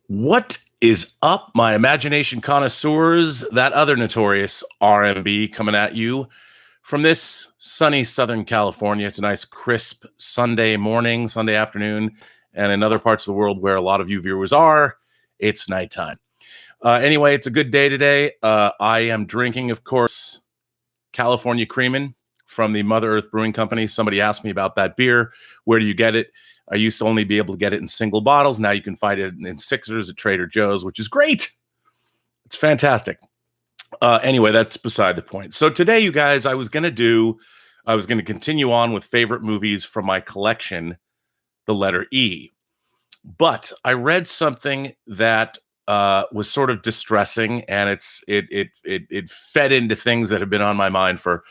What is up, my imagination connoisseurs? That other notorious R&B coming at you from this sunny Southern California. It's a nice, crisp Sunday morning, Sunday afternoon, and in other parts of the world where a lot of you viewers are, it's nighttime. Anyway, it's a good day today. I am drinking, of course, California Creamin' from the Mother Earth Brewing Company. Somebody asked me about that beer. Where do you get it? I used to only be able to get it in single bottles. Now you can find it in sixers at Trader Joe's, which is great. It's fantastic. Anyway, that's beside the point. So today, you guys, I was going to continue on with favorite movies from my collection, the letter E. But I read something that was sort of distressing, and it fed into things that have been on my mind for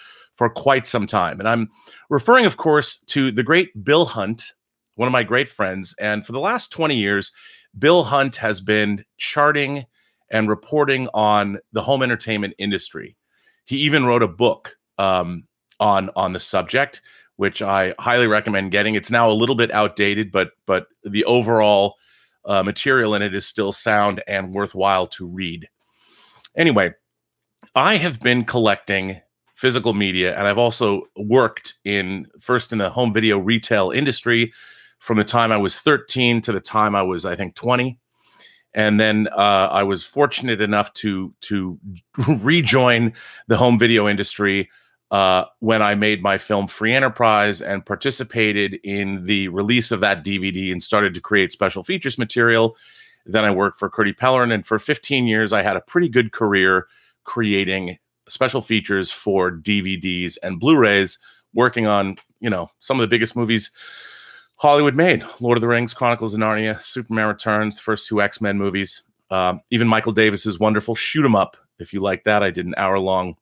quite some time. And I'm referring, of course, to the great Bill Hunt, one of my great friends. And for the last 20 years, Bill Hunt has been charting and reporting on the home entertainment industry. He even wrote a book on the subject, which I highly recommend getting. It's now a little bit outdated, but the overall material in it is still sound and worthwhile to read. Anyway, I have been collecting physical media, and I've also worked first in the home video retail industry from the time I was 13 to the time I was, I think, 20. And then I was fortunate enough to rejoin the home video industry when I made my film Free Enterprise and participated in the release of that DVD and started to create special features material. Then I worked for Curdy Pellerin, and for 15 years, I had a pretty good career creating special features for DVDs and Blu-rays, working on, some of the biggest movies Hollywood made: Lord of the Rings, Chronicles of Narnia, Superman Returns, the first two X-Men movies, even Michael Davis's wonderful Shoot 'Em Up. If you like that, I did an hour-long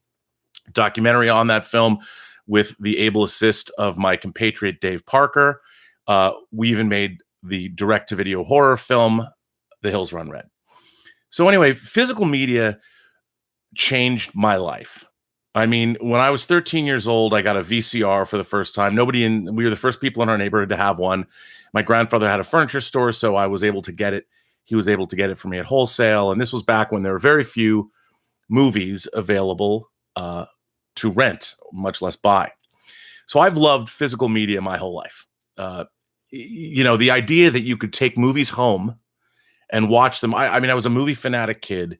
documentary on that film with the able assist of my compatriot Dave Parker. We even made the direct-to-video horror film, The Hills Run Red. So anyway, physical media changed my life. I mean, when I was 13 years old, I got a VCR for the first time. We were the first people in our neighborhood to have one. My grandfather had a furniture store, so I was able to get it. He was able to get it for me at wholesale. And this was back when there were very few movies available to rent, much less buy. So I've loved physical media my whole life. The idea that you could take movies home and watch them. I was a movie fanatic kid,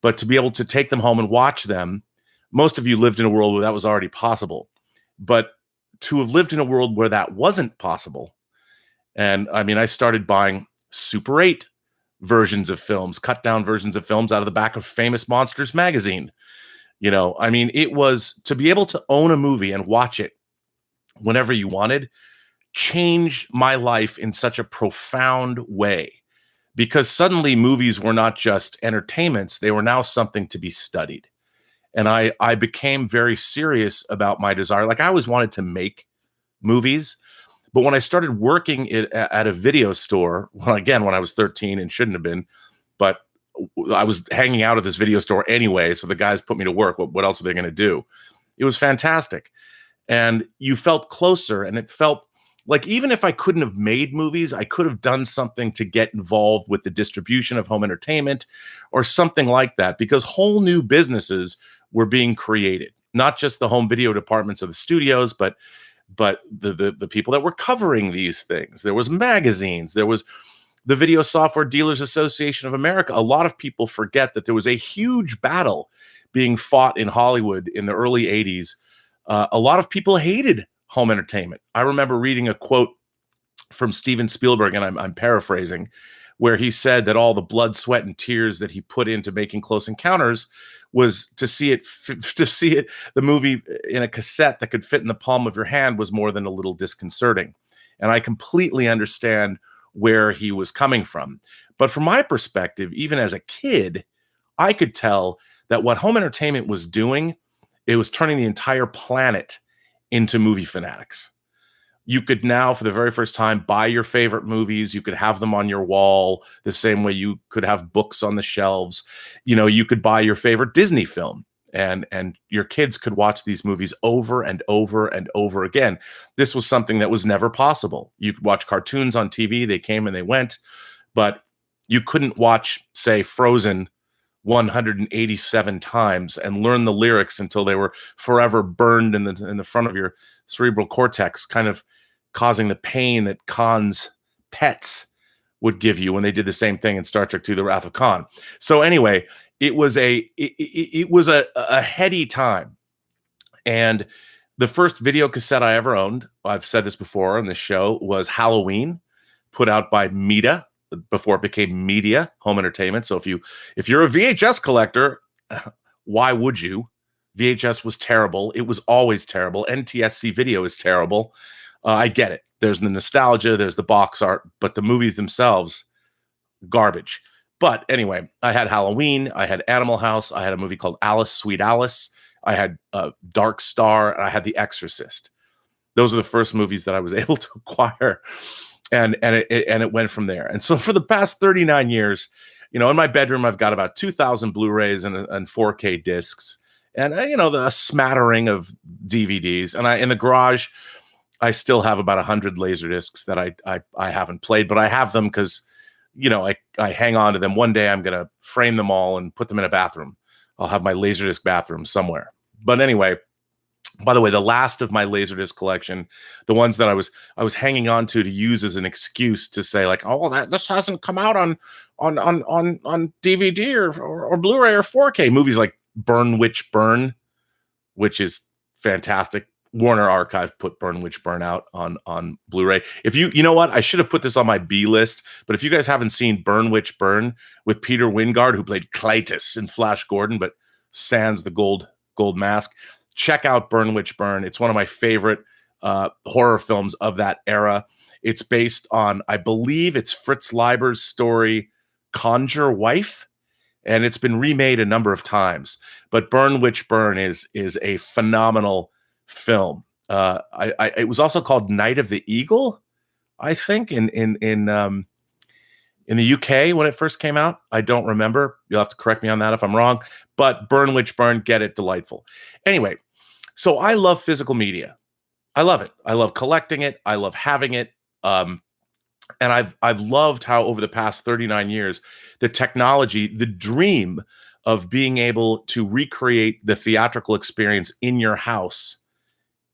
but to be able to take them home and watch them, most of you lived in a world where that was already possible. But to have lived in a world where that wasn't possible, and I started buying Super 8 versions of films, cut down versions of films out of the back of Famous Monsters magazine. It was to be able to own a movie and watch it whenever you wanted, changed my life in such a profound way, because suddenly movies were not just entertainments, they were now something to be studied. And I became very serious about my desire. Like, I always wanted to make movies, but when I started working at a video store, when I was 13 and shouldn't have been, but I was hanging out at this video store anyway, so the guys put me to work. What else were they going to do? It was fantastic. And you felt closer, and it felt like even if I couldn't have made movies, I could have done something to get involved with the distribution of home entertainment or something like that, because whole new businesses were being created, not just the home video departments of the studios, but the people that were covering these things. There was magazines, there was the Video Software Dealers Association of America. A lot of people forget that there was a huge battle being fought in Hollywood in the early 80s. A lot of people hated home entertainment. I remember reading a quote from Steven Spielberg, and I'm paraphrasing, where he said that all the blood, sweat, and tears that he put into making Close Encounters was to see it, the movie in a cassette that could fit in the palm of your hand was more than a little disconcerting. And I completely understand where he was coming from. But from my perspective, even as a kid, I could tell that what home entertainment was doing, it was turning the entire planet into movie fanatics. You could now, for the very first time, buy your favorite movies. You could have them on your wall the same way you could have books on the shelves. You could buy your favorite Disney film, and your kids could watch these movies over and over and over again. This was something that was never possible. You could watch cartoons on TV. They came and they went. But You couldn't watch, say, Frozen 187 times and learn the lyrics until they were forever burned in the front of your cerebral cortex, kind of causing the pain that Khan's pets would give you when they did the same thing in Star Trek II: The Wrath of Khan. So anyway, it was a heady time. And the first video cassette I ever owned, I've said this before on the show, was Halloween, put out by Meta before it became Media Home Entertainment. So if you're a VHS collector, why would you? VHS was terrible. It was always terrible. NTSC video is terrible. I get it. There's the nostalgia, there's the box art, but the movies themselves, garbage. But anyway, I had Halloween, I had Animal House, I had a movie called Alice, Sweet Alice, I had Dark Star, and I had The Exorcist. Those are the first movies that I was able to acquire, and it went from there. And so for the past 39 years, in my bedroom, I've got about 2,000 Blu-rays and 4K discs, and a smattering of DVDs. And in the garage, I still have about 100 laser discs that I haven't played, but I have them because I hang on to them. One day I'm gonna frame them all and put them in a bathroom. I'll have my Laserdisc bathroom somewhere. But anyway, by the way, the last of my Laserdisc collection, the ones that I was hanging on to use as an excuse to say, like, oh, this hasn't come out on DVD or Blu-ray or 4K. Movies like Burn Witch Burn, which is fantastic. Warner Archive put Burn Witch Burn out on Blu-ray. If you know what, I should have put this on my B list, but if you guys haven't seen Burn Witch Burn with Peter Wingard, who played Clytus in Flash Gordon, but sans the gold mask, check out Burn Witch Burn. It's one of my favorite horror films of that era. It's based on, I believe it's Fritz Leiber's story, Conjure Wife, and it's been remade a number of times. But Burn Witch Burn is a phenomenal film. It was also called Night of the Eagle, I think, in the UK when it first came out. I don't remember. You'll have to correct me on that if I'm wrong. But Burn Witch Burn, get it, delightful. Anyway, so I love physical media. I love it. I love collecting it. I love having it. And I've loved how over the past 39 years, the technology, the dream of being able to recreate the theatrical experience in your house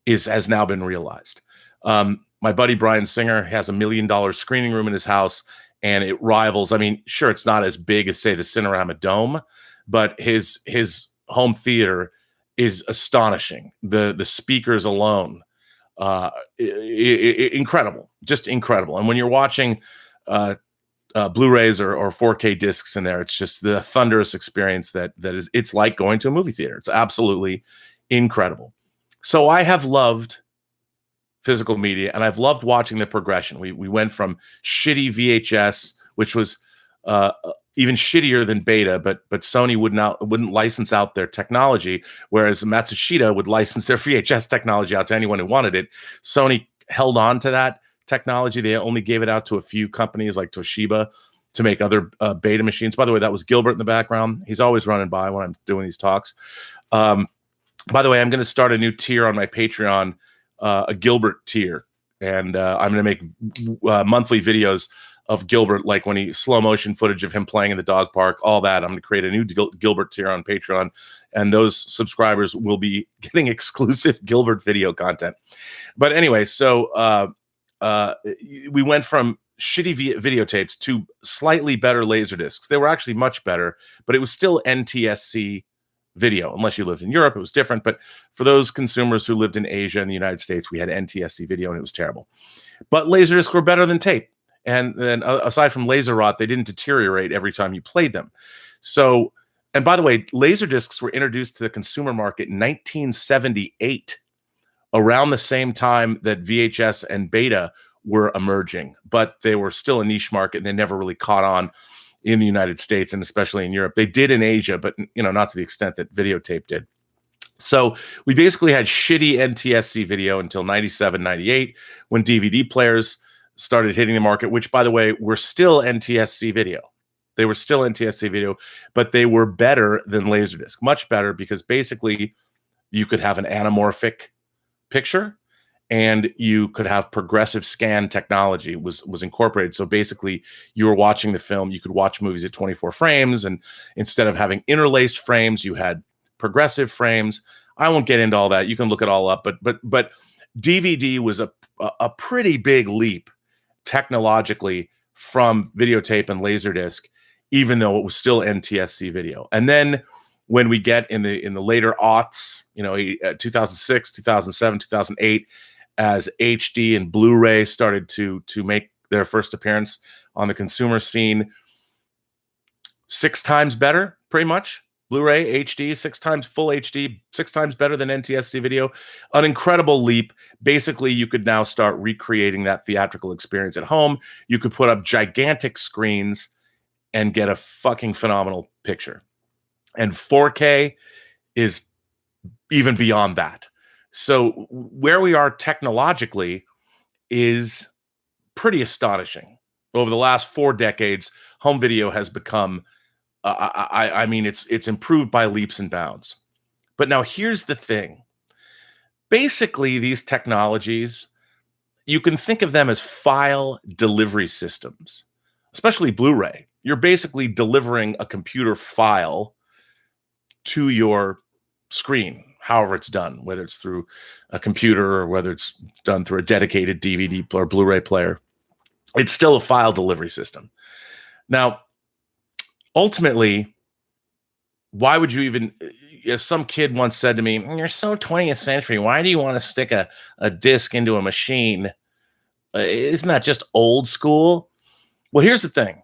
has now been realized. My buddy Brian Singer has $1 million screening room in his house, and it rivals. I mean, sure, it's not as big as, say, the Cinerama Dome, but his home theater is astonishing. The speakers alone, incredible, just incredible. And when you're watching Blu-rays or 4K discs in there, it's just the thunderous experience it's like going to a movie theater. It's absolutely incredible. So I have loved physical media, and I've loved watching the progression. We went from shitty VHS, which was even shittier than Beta, but Sony wouldn't license out their technology, whereas Matsushita would license their VHS technology out to anyone who wanted it. Sony held on to that technology. They only gave it out to a few companies like Toshiba to make other Beta machines. By the way, that was Gilbert in the background. He's always running by when I'm doing these talks. By the way, I'm going to start a new tier on my Patreon, a Gilbert tier, and I'm going to make monthly videos of Gilbert, like when slow motion footage of him playing in the dog park, all that. I'm going to create a new Gilbert tier on Patreon, and those subscribers will be getting exclusive Gilbert video content. But anyway, so we went from shitty videotapes to slightly better Laserdiscs. They were actually much better, but it was still NTSC video. Unless you lived in Europe, it was different. But for those consumers who lived in Asia and the United States, we had NTSC video, and it was terrible. But Laserdiscs were better than tape. And then aside from laser rot, they didn't deteriorate every time you played them. So, and by the way, Laserdiscs were introduced to the consumer market in 1978, around the same time that VHS and Beta were emerging. But they were still a niche market, and they never really caught on in the United States, and especially in Europe. They did in Asia, but not to the extent that videotape did. So we basically had shitty NTSC video until 97, 98, when DVD players started hitting the market, which, by the way, were still NTSC video. They were still NTSC video, but they were better than Laserdisc, much better, because basically you could have an anamorphic picture, and you could have progressive scan technology was incorporated. So basically, you were watching the film, you could watch movies at 24 frames, and instead of having interlaced frames, you had progressive frames. I won't get into all that. You can look it all up, but DVD was a pretty big leap technologically from videotape and laserdisc, even though it was still NTSC video. And then when we get in the later aughts, 2006, 2007, 2008, as HD and Blu-ray started to make their first appearance on the consumer scene, 6 times better, pretty much. Blu-ray HD, 6 times full HD, 6 times better than NTSC video. An incredible leap. Basically, you could now start recreating that theatrical experience at home. You could put up gigantic screens and get a fucking phenomenal picture. And 4K is even beyond that. So where we are technologically is pretty astonishing. Over the last 4 decades, home video has become, I mean, it's improved by leaps and bounds. But now here's the thing. Basically, these technologies, you can think of them as file delivery systems, especially Blu-ray. You're basically delivering a computer file to your screen, however it's done, whether it's through a computer or whether it's done through a dedicated DVD or Blu-ray player. It's still a file delivery system. Now, ultimately, why would you even, some kid once said to me, "You're so 20th century. Why do you want to stick a disc into a machine? Isn't that just old school?" Well, here's the thing.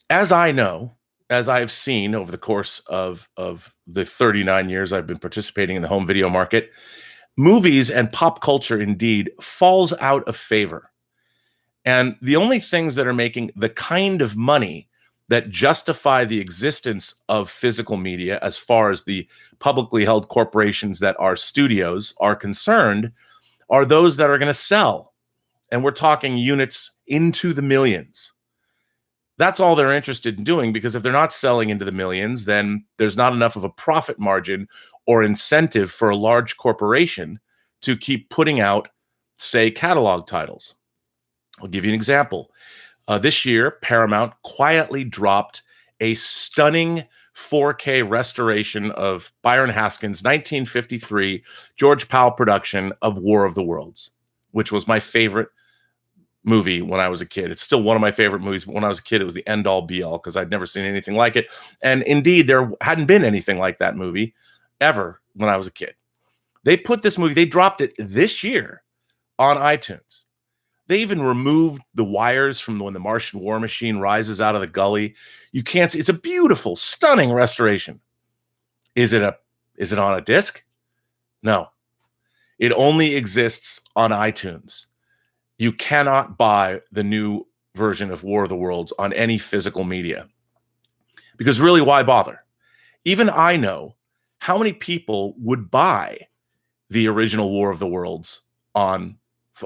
As I know, as I've seen over the course of the 39 years I've been participating in the home video market, movies and pop culture indeed falls out of favor. And the only things that are making the kind of money that justify the existence of physical media, as far as the publicly held corporations that are studios are concerned, are those that are going to sell. And we're talking units into the millions. That's all they're interested in doing, because if they're not selling into the millions, then there's not enough of a profit margin or incentive for a large corporation to keep putting out, say, catalog titles. I'll give you an example. This year, Paramount quietly dropped a stunning 4K restoration of Byron Haskin's 1953 George Powell production of War of the Worlds, which was my favorite movie when I was a kid. It's still one of my favorite movies, but when I was a kid, it was the end-all be-all because I'd never seen anything like it. And indeed, there hadn't been anything like that movie ever when I was a kid. They put this movie, they dropped it this year on iTunes. They even removed the wires from when the Martian war machine rises out of the gully. You can't see. It's a beautiful, stunning restoration. Is it on a disc? No. It only exists on iTunes. You cannot buy the new version of War of the Worlds on any physical media. Because really, why bother? Even I know how many people would buy the original War of the Worlds on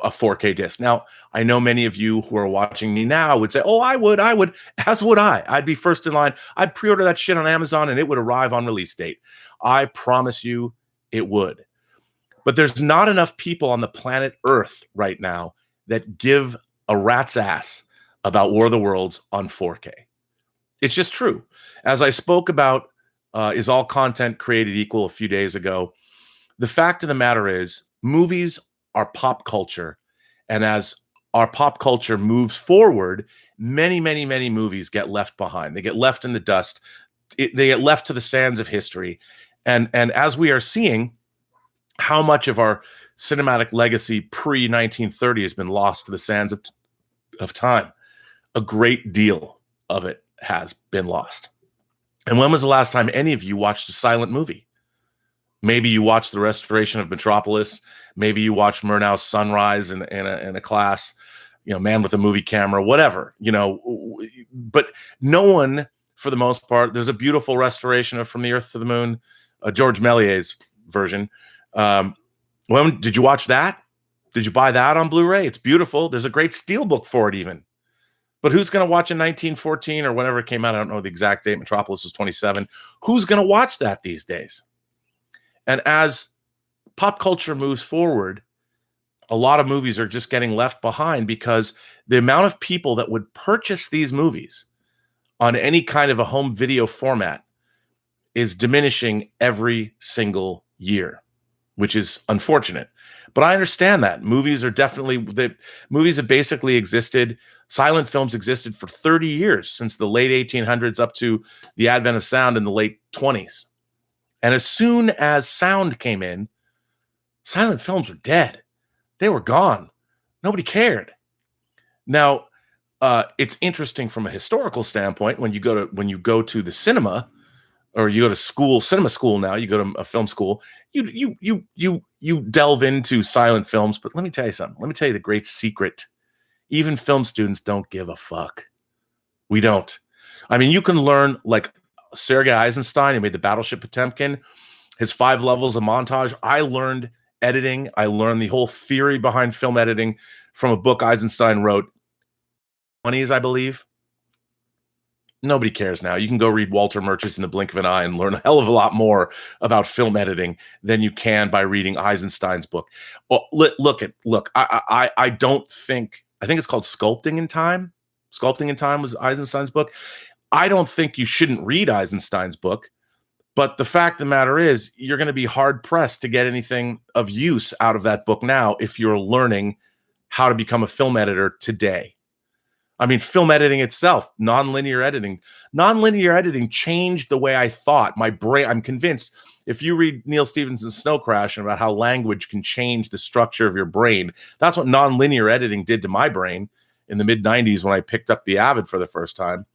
a 4K disc. Now, I know many of you who are watching me now would say, "Oh, I would, as would I. I'd be first in line. I'd pre-order that shit on Amazon and it would arrive on release date." I promise you it would. But there's not enough people on the planet Earth right now that give a rat's ass about War of the Worlds on 4K. It's just true. As I spoke about, is all content created equal a few days ago? The fact of the matter is, movies are pop culture. And as our pop culture moves forward, many, many, many movies get left behind. They get left in the dust. They get left to the sands of history. And as we are seeing, how much of our cinematic legacy pre-1930 has been lost to the sands of time. A great deal of it has been lost. And when was the last time any of you watched a silent movie? Maybe you watched the restoration of Metropolis. Maybe you watched Murnau's Sunrise in a class, Man with a Movie Camera, whatever, But no one, for the most part, there's a beautiful restoration of From the Earth to the Moon, George Méliès's version. When did you watch that? Did you buy that on Blu-ray? It's beautiful. There's a great steelbook for it even. But who's going to watch in 1914 or whenever it came out? I don't know the exact date. Metropolis was 27. Who's going to watch that these days? And as pop culture moves forward, a lot of movies are just getting left behind because the amount of people that would purchase these movies on any kind of a home video format is diminishing every single year, which is unfortunate. But I understand that movies are definitely the movies have basically existed. Silent films existed for 30 years, since the late 1800s up to the advent of sound in the late 20s. And as soon as sound came in, silent films were dead. They were gone. Nobody cared. Now, it's interesting from a historical standpoint when you go to the cinema, or you go to school, cinema school. Now you go to a film school, you delve into silent films. But let me tell you something. Let me tell you the great secret. Even film students don't give a fuck. We don't. I mean, you can learn, like Sergei Eisenstein, who made the Battleship Potemkin, his 5 levels of montage. I learned editing. I learned the whole theory behind film editing from a book Eisenstein wrote, 20s, I believe. Nobody cares now. You can go read Walter Murchis in the blink of an eye and learn a hell of a lot more about film editing than you can by reading Eisenstein's book. Well, I don't think, I think it's called Sculpting in Time. Sculpting in Time was Eisenstein's book. I don't think you shouldn't read Eisenstein's book, but the fact of the matter is you're going to be hard pressed to get anything of use out of that book now if you're learning how to become a film editor today. I mean, film editing itself, nonlinear editing changed the way I thought. My brain, I'm convinced, if you read Neil Stephenson's Snow Crash and about how language can change the structure of your brain, that's what nonlinear editing did to my brain in the mid-90s when I picked up the Avid for the first time.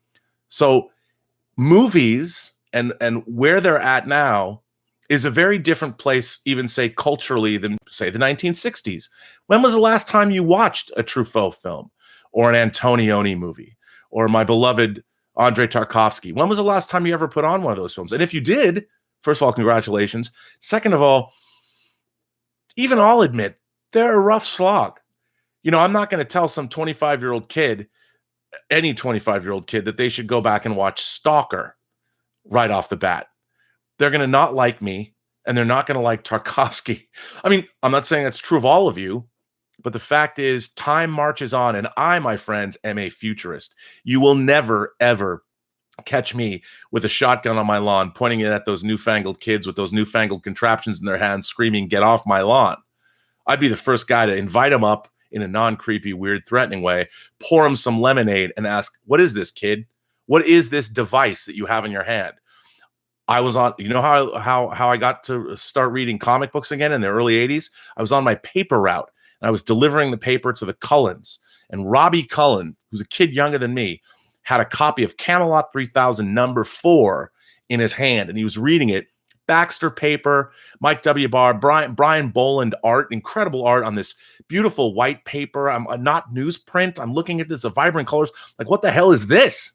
So movies and where they're at now is a very different place, even say culturally, than say the 1960s. When was the last time you watched a Truffaut film? Or an Antonioni movie, or my beloved Andrei Tarkovsky? When was the last time you ever put on one of those films? And if you did, first of all, congratulations. Second of all, even I'll admit, they're a rough slog. You know, I'm not going to tell some 25-year-old kid, any 25-year-old kid, that they should go back and watch Stalker right off the bat. They're going to not like me, and they're not going to like Tarkovsky. I mean, I'm not saying that's true of all of you, but the fact is, time marches on, and I, my friends, am a futurist. You will never, ever catch me with a shotgun on my lawn, pointing it at those newfangled kids with those newfangled contraptions in their hands, screaming, "Get off my lawn." I'd be the first guy to invite them up in a non-creepy, weird, threatening way, pour them some lemonade, and ask, "What is this, kid? What is this device that you have in your hand?" I was on, you know how I got to start reading comic books again in the early 80s? I was on my paper route. I was delivering the paper to the Cullens, and Robbie Cullen, who's a kid younger than me, had a copy of Camelot 3000 #4 in his hand, and he was reading it. Baxter paper, Mike W. Barr, Brian Boland art, incredible art on this beautiful white paper. I'm not newsprint. I'm looking at this, vibrant colors. Like, what the hell is this?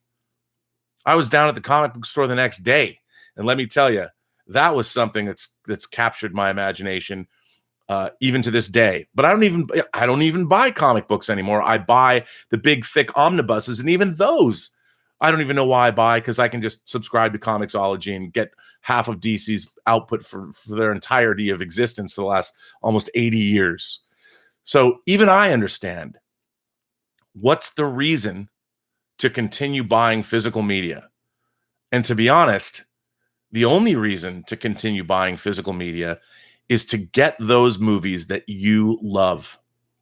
I was down at the comic book store the next day, and let me tell you, that was something that's captured my imagination. Even to this day. But I don't even buy comic books anymore. I buy the big, thick omnibuses, and even those, I don't even know why I buy, because I can just subscribe to Comixology and get half of DC's output for their entirety of existence for the last almost 80 years. So even I understand. What's the reason to continue buying physical media? And to be honest, the only reason to continue buying physical media is to get those movies that you love,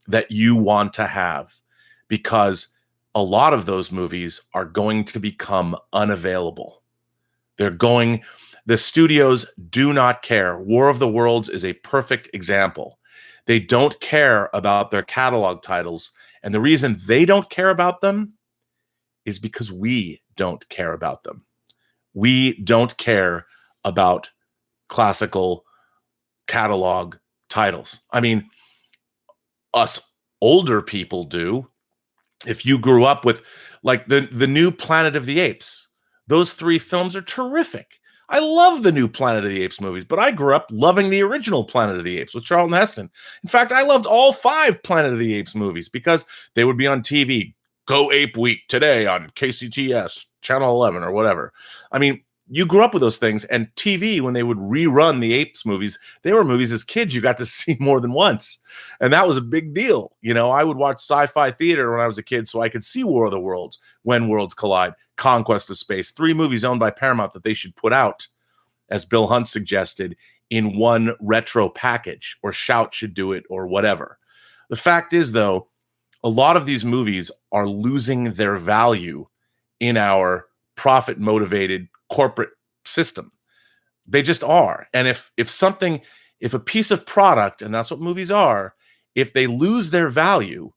that you want to have, because a lot of those movies are going to become unavailable. The studios do not care. War of the Worlds is a perfect example. They don't care about their catalog titles, and the reason they don't care about them is because we don't care about them. We don't care about classical catalog titles. I mean, us older people do. If you grew up with, like, the new Planet of the Apes, those 3 films are terrific. I love the new Planet of the Apes movies, but I grew up loving the original Planet of the Apes with Charlton Heston. In fact, I loved all 5 Planet of the Apes movies because they would be on TV. Go Ape Week today on KCTS, Channel 11 or whatever. I mean, you grew up with those things, and TV, when they would rerun the Apes movies, they were movies as kids you got to see more than once. And that was a big deal. I would watch sci-fi theater when I was a kid so I could see War of the Worlds, When Worlds Collide, Conquest of Space, 3 movies owned by Paramount that they should put out, as Bill Hunt suggested, in one retro package, or Shout should do it, or whatever. The fact is, though, a lot of these movies are losing their value in our profit-motivated corporate system. They just are. And if a piece of product, and that's what movies are, if they lose their value,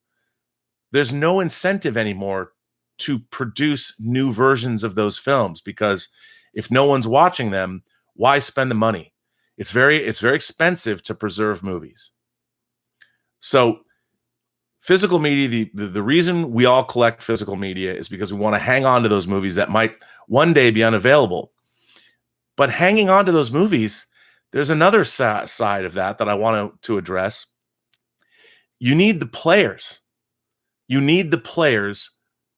there's no incentive anymore to produce new versions of those films, because if no one's watching them, why spend the money? It's very expensive to preserve movies. So physical media, the reason we all collect physical media is because we want to hang on to those movies that might one day be unavailable. But hanging on to those movies, there's another side of that I want to address. You need the players. You need the players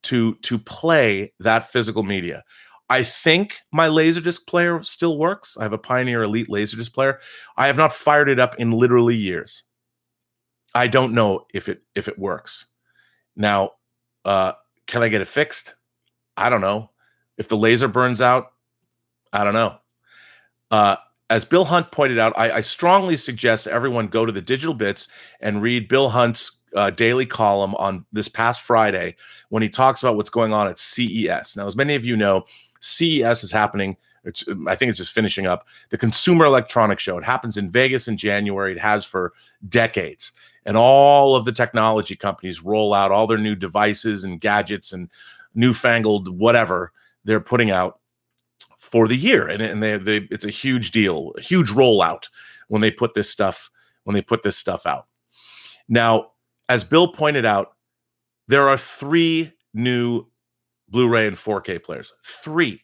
to play that physical media. I think my Laserdisc player still works. I have a Pioneer Elite Laserdisc player. I have not fired it up in literally years. I don't know if it works. Now, can I get it fixed? I don't know. If the laser burns out, I don't know. As Bill Hunt pointed out, I strongly suggest everyone go to the Digital Bits and read Bill Hunt's daily column on this past Friday, when he talks about what's going on at CES. Now, as many of you know, CES is happening. I think it's just finishing up. The Consumer Electronics Show. It happens in Vegas in January. It has for decades. And all of the technology companies roll out all their new devices and gadgets and newfangled whatever they're putting out for the year. And they it's a huge deal, a huge rollout when they put this stuff out. Now, as Bill pointed out, there are 3 new Blu-ray and 4K players. 3.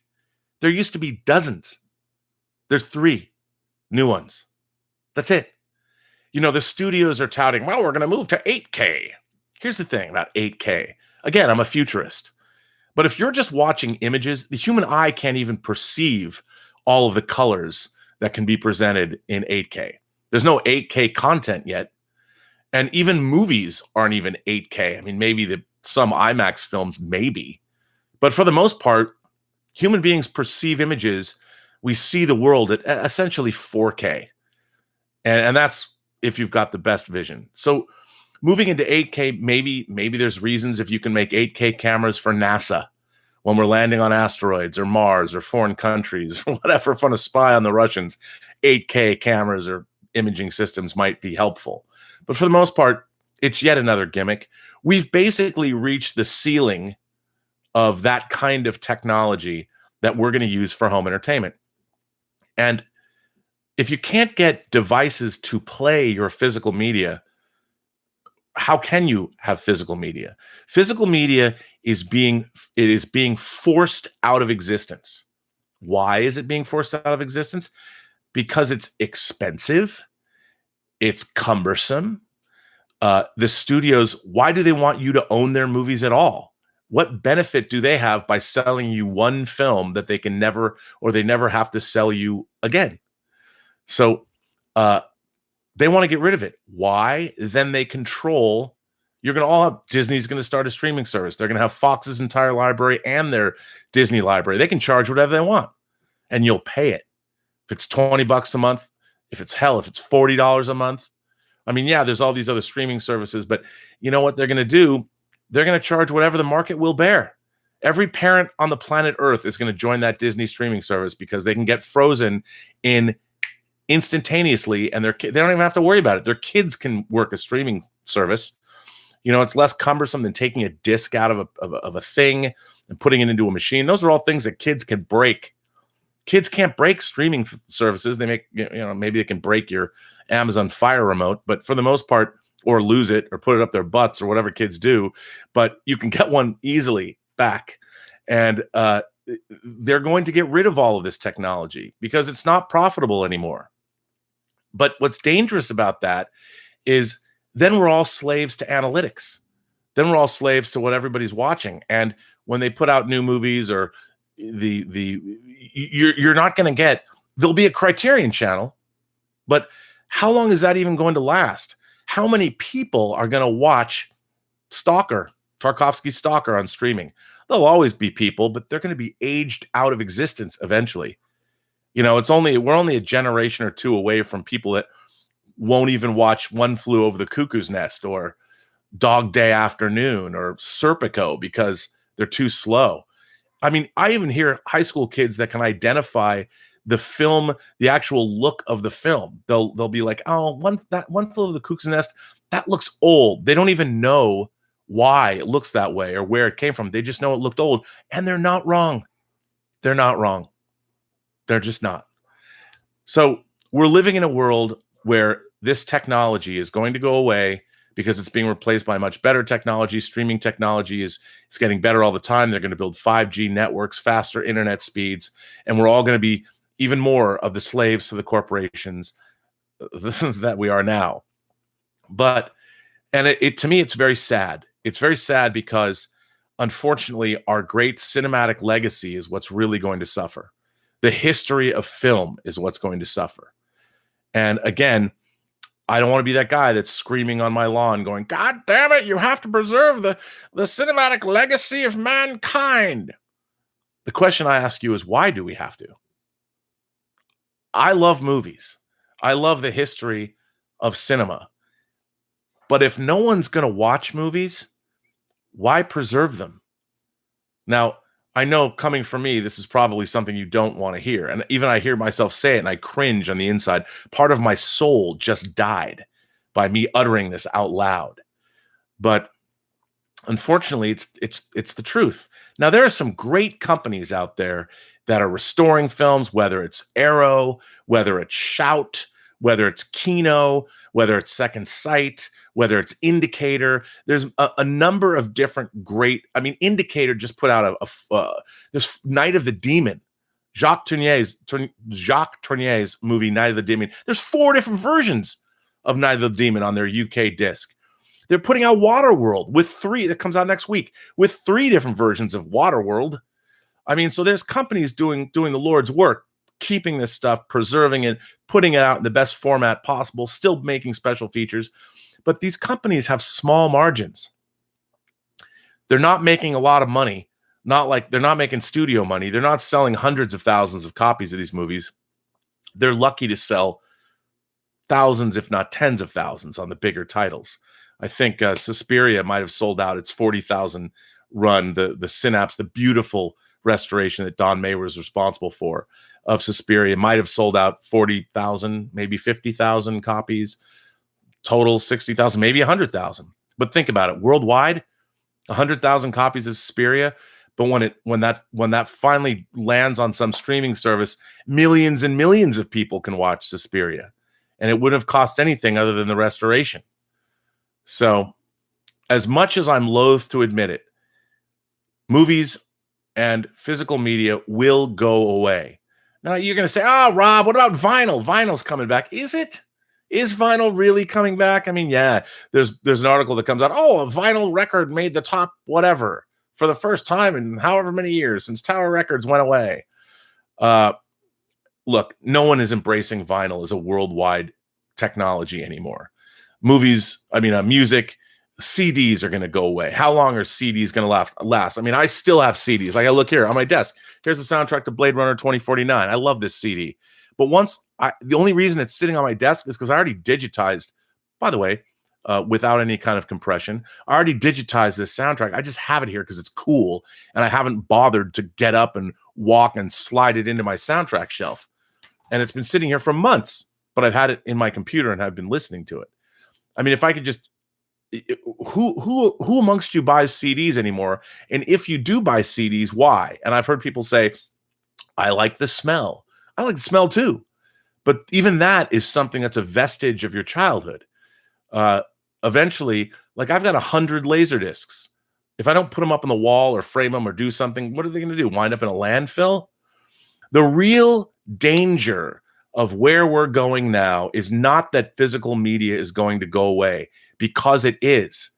There used to be dozens. There's 3 new ones. That's it. The studios are touting, well, we're going to move to 8K. Here's the thing about 8K. Again, I'm a futurist. But if you're just watching images, the human eye can't even perceive all of the colors that can be presented in 8K. There's no 8K content yet. And even movies aren't even 8K. I mean, maybe some IMAX films, maybe. But for the most part, human beings perceive images. We see the world at essentially 4K. And that's if you've got the best vision. So moving into 8K, maybe there's reasons if you can make 8K cameras for NASA when we're landing on asteroids or Mars or foreign countries or whatever, fun to spy on the Russians, 8K cameras or imaging systems might be helpful. But for the most part, it's yet another gimmick. We've basically reached the ceiling of that kind of technology that we're going to use for home entertainment. And if you can't get devices to play your physical media, how can you have physical media? Physical media is being forced out of existence. Why is it being forced out of existence? Because it's expensive. It's cumbersome. The studios, why do they want you to own their movies at all? What benefit do they have by selling you one film that they can never, or they never have to sell you again? So they want to get rid of it. Why? Then they control. You're going to all have, Disney's going to start a streaming service. They're going to have Fox's entire library and their Disney library. They can charge whatever they want, and you'll pay it. If it's $20 a month, if it's $40 a month. I mean, yeah, there's all these other streaming services, but you know what they're going to do? They're going to charge whatever the market will bear. Every parent on the planet Earth is going to join that Disney streaming service because they can get Frozen in instantaneously, and they don't even have to worry about it. Their kids can work a streaming service. It's less cumbersome than taking a disc out of a thing and putting it into a machine. Those are all things that kids can break. Kids can't break streaming services. They make, maybe they can break your Amazon Fire remote, but for the most part, or lose it or put it up their butts or whatever kids do, but you can get one easily back. And they're going to get rid of all of this technology because it's not profitable anymore. But what's dangerous about that is then we're all slaves to analytics. Then we're all slaves to what everybody's watching. And when they put out new movies or you're not going to get. There'll be a Criterion channel, but how long is that even going to last? How many people are going to watch Tarkovsky's Stalker on streaming? There'll always be people, but they're going to be aged out of existence eventually. You know, we're only a generation or two away from people that won't even watch One Flew Over the Cuckoo's Nest or Dog Day Afternoon or Serpico because they're too slow. I mean, I even hear high school kids that can identify the film, the actual look of the film. They'll be like, oh, One Flew Over the Cuckoo's Nest, that looks old. They don't even know why it looks that way or where it came from. They just know it looked old, and they're not wrong. They're not wrong. They're just not. So we're living in a world where this technology is going to go away because it's being replaced by much better technology. Streaming technology is getting better all the time. They're going to build 5G networks, faster internet speeds, and we're all going to be even more of the slaves to the corporations that we are now. But, and to me, it's very sad. It's very sad because, unfortunately, our great cinematic legacy is what's really going to suffer. The history of film is what's going to suffer. And again, I don't want to be that guy that's screaming on my lawn going, God damn it, you have to preserve the cinematic legacy of mankind. The question I ask you is, why do we have to? I love movies. I love the history of cinema. But if no one's going to watch movies, why preserve them? Now, I know coming from me, this is probably something you don't want to hear. And even I hear myself say it and I cringe on the inside. Part of my soul just died by me uttering this out loud. But unfortunately, it's the truth. Now, there are some great companies out there that are restoring films, whether it's Arrow, whether it's Shout, whether it's Kino, whether it's Second Sight, whether it's Indicator. There's a number of different great. I mean, Indicator just put out this Night of the Demon, Jacques Tournier's movie Night of the Demon. There's 4 different versions of Night of the Demon on their UK disc. They're putting out Waterworld with 3 that comes out next week with 3 different versions of Waterworld. I mean, so there's companies doing the Lord's work, keeping this stuff, preserving it, putting it out in the best format possible, still making special features. But these companies have small margins. They're not making a lot of money. They're not making studio money. They're not selling hundreds of thousands of copies of these movies. They're lucky to sell thousands, if not tens of thousands, on the bigger titles. I think Suspiria might have sold out its 40,000 run. The Synapse, the beautiful restoration that Don May was responsible for of Suspiria, might have sold out 40,000, maybe 50,000 copies. Total 60,000, maybe 100,000. But think about it, worldwide, 100,000 copies of Suspiria. But when that finally lands on some streaming service, millions and millions of people can watch Suspiria, and it wouldn't have cost anything other than the restoration. So, as much as I'm loath to admit it, movies and physical media will go away. Now you're going to say, "Oh, Rob, what about vinyl? Vinyl's coming back." Is it? Is vinyl really coming back? I mean, yeah, there's an article that comes out, oh, a vinyl record made the top whatever for the first time in however many years since Tower Records went away. Look, no one is embracing vinyl as a worldwide technology anymore. Music, CDs are going to go away. How long are CDs going to last? I mean, I still have CDs. Like I look here on my desk. Here's the soundtrack to Blade Runner 2049. I love this CD. But the only reason it's sitting on my desk is because I already digitized, by the way, without any kind of compression. I already digitized this soundtrack. I just have it here because it's cool, and I haven't bothered to get up and walk and slide it into my soundtrack shelf. And it's been sitting here for months, but I've had it in my computer and I've been listening to it. I mean, if I could just, who amongst you buys CDs anymore? And if you do buy CDs, why? And I've heard people say, I like the smell. I like the smell too. But even that is something that's a vestige of your childhood. Eventually, like I've got 100 laser discs. If I don't put them up on the wall or frame them or do something, what are they going to do? Wind up in a landfill? The real danger of where we're going now is not that physical media is going to go away, because it is.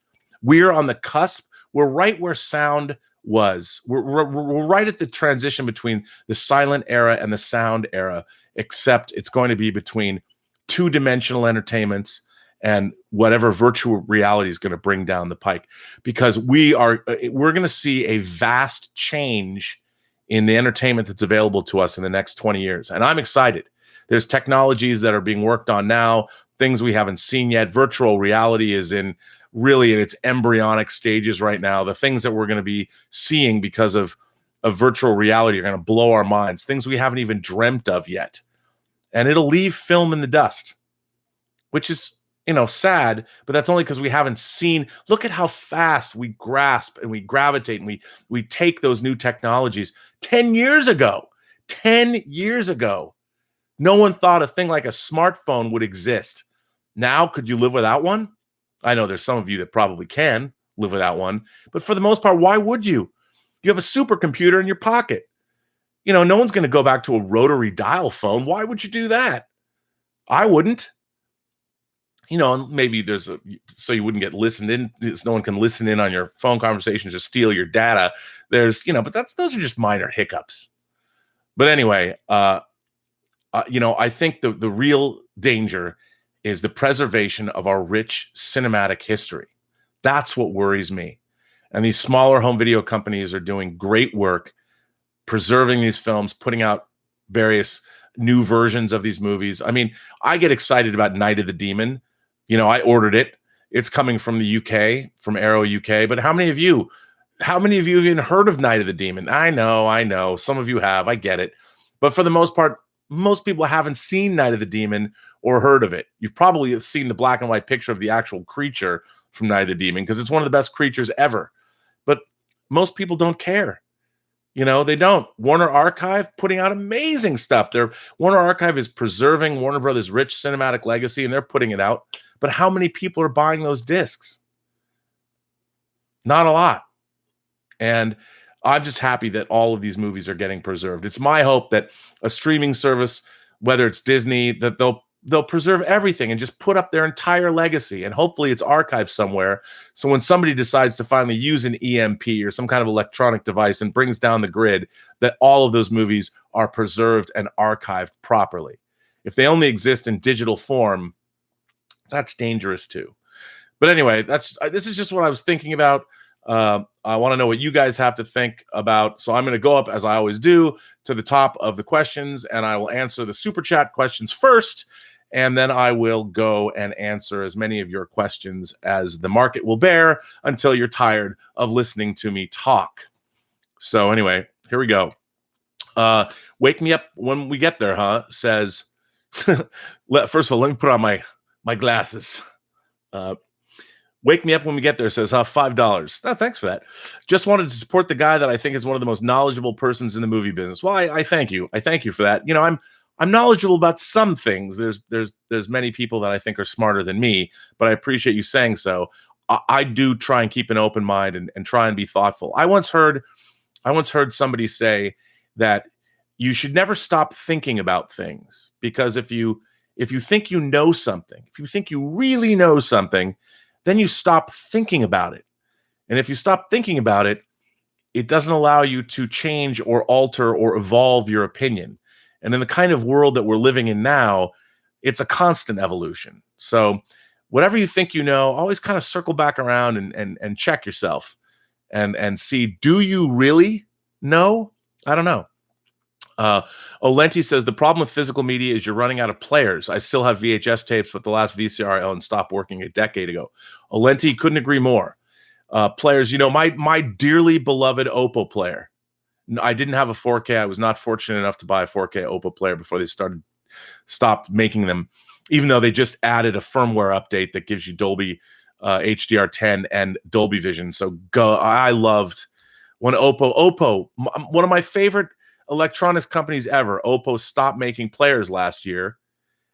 We're on the cusp. We're right where sound was. We're right at the transition between the silent era and the sound era, except it's going to be between two-dimensional entertainments and whatever virtual reality is going to bring down the pike, because we're going to see a vast change in the entertainment that's available to us in the next 20 years. And I'm excited. There's technologies that are being worked on now, things we haven't seen yet. Virtual reality is really in its embryonic stages right now. The things that we're going to be seeing because of virtual reality are going to blow our minds, things we haven't even dreamt of yet. And it'll leave film in the dust, which is, sad, but that's only because we haven't seen. Look at how fast we grasp and we gravitate and we take those new technologies. 10 years ago, no one thought a thing like a smartphone would exist. Now, could you live without one? I know there's some of you that probably can live without one, but for the most part, why would you? You have a supercomputer in your pocket. No one's going to go back to a rotary dial phone. Why would you do that? I wouldn't. Maybe so you wouldn't get listened in. No one can listen in on your phone conversations or steal your data. But those are just minor hiccups. But anyway, I think the real danger is the preservation of our rich cinematic history. That's what worries me. And these smaller home video companies are doing great work preserving these films, putting out various new versions of these movies. I mean, I get excited about Night of the Demon. I ordered it. It's coming from the UK, from Arrow UK. But how many of you have even heard of Night of the Demon? I know. Some of you have. I get it. But for the most part, most people haven't seen Night of the Demon or heard of it. You've probably seen the black and white picture of the actual creature from Night of the Demon because it's one of the best creatures ever. But most people don't care. They don't. Warner Archive putting out amazing stuff. Warner Archive is preserving Warner Brothers' rich cinematic legacy, and they're putting it out. But how many people are buying those discs? Not a lot. And I'm just happy that all of these movies are getting preserved. It's my hope that a streaming service, whether it's Disney, that they'll preserve everything and just put up their entire legacy. And hopefully it's archived somewhere. So when somebody decides to finally use an EMP or some kind of electronic device and brings down the grid, that all of those movies are preserved and archived properly. If they only exist in digital form, that's dangerous too. But anyway, this is just what I was thinking about. I want to know what you guys have to think about. So I'm going to go up, as I always do, to the top of the questions, and I will answer the super chat questions first, and then I will go and answer as many of your questions as the market will bear until you're tired of listening to me talk. So anyway, here we go. Wake me up when we get there, huh? Says, first of all, let me put on my glasses. Wake me up when we get there, says, $5. Oh, thanks for that. Just wanted to support the guy that I think is one of the most knowledgeable persons in the movie business. Well, I thank you. I thank you for that. I'm knowledgeable about some things. There's many people that I think are smarter than me, but I appreciate you saying so. I do try and keep an open mind and try and be thoughtful. I once heard somebody say that you should never stop thinking about things, because if you think you know something, if you think you really know something, then you stop thinking about it. And if you stop thinking about it, it doesn't allow you to change or alter or evolve your opinion. And in the kind of world that we're living in now, it's a constant evolution. So whatever you think you know, always kind of circle back around and check yourself and see, do you really know? I don't know. Olenti says, the problem with physical media is you're running out of players. I still have VHS tapes, but the last VCR I owned stopped working a decade ago. Olenti, couldn't agree more. Players, my dearly beloved Oppo player. I didn't have a 4K. I was not fortunate enough to buy a 4K Oppo player before they stopped making them, even though they just added a firmware update that gives you Dolby HDR10 and Dolby Vision. So I loved when Oppo, one of my favorite electronics companies ever, Oppo stopped making players last year,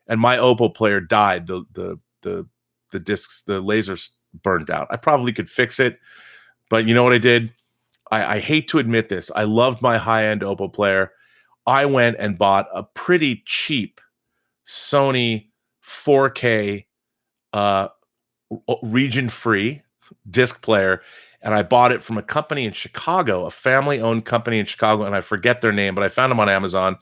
and my Oppo player died. The discs, the lasers burned out. I probably could fix it, but you know what I did? I hate to admit this. I loved my high-end Oppo player. I went and bought a pretty cheap Sony 4K region-free disc player, and I bought it from a company in Chicago, a family-owned company in Chicago, and I forget their name, but I found them on Amazon,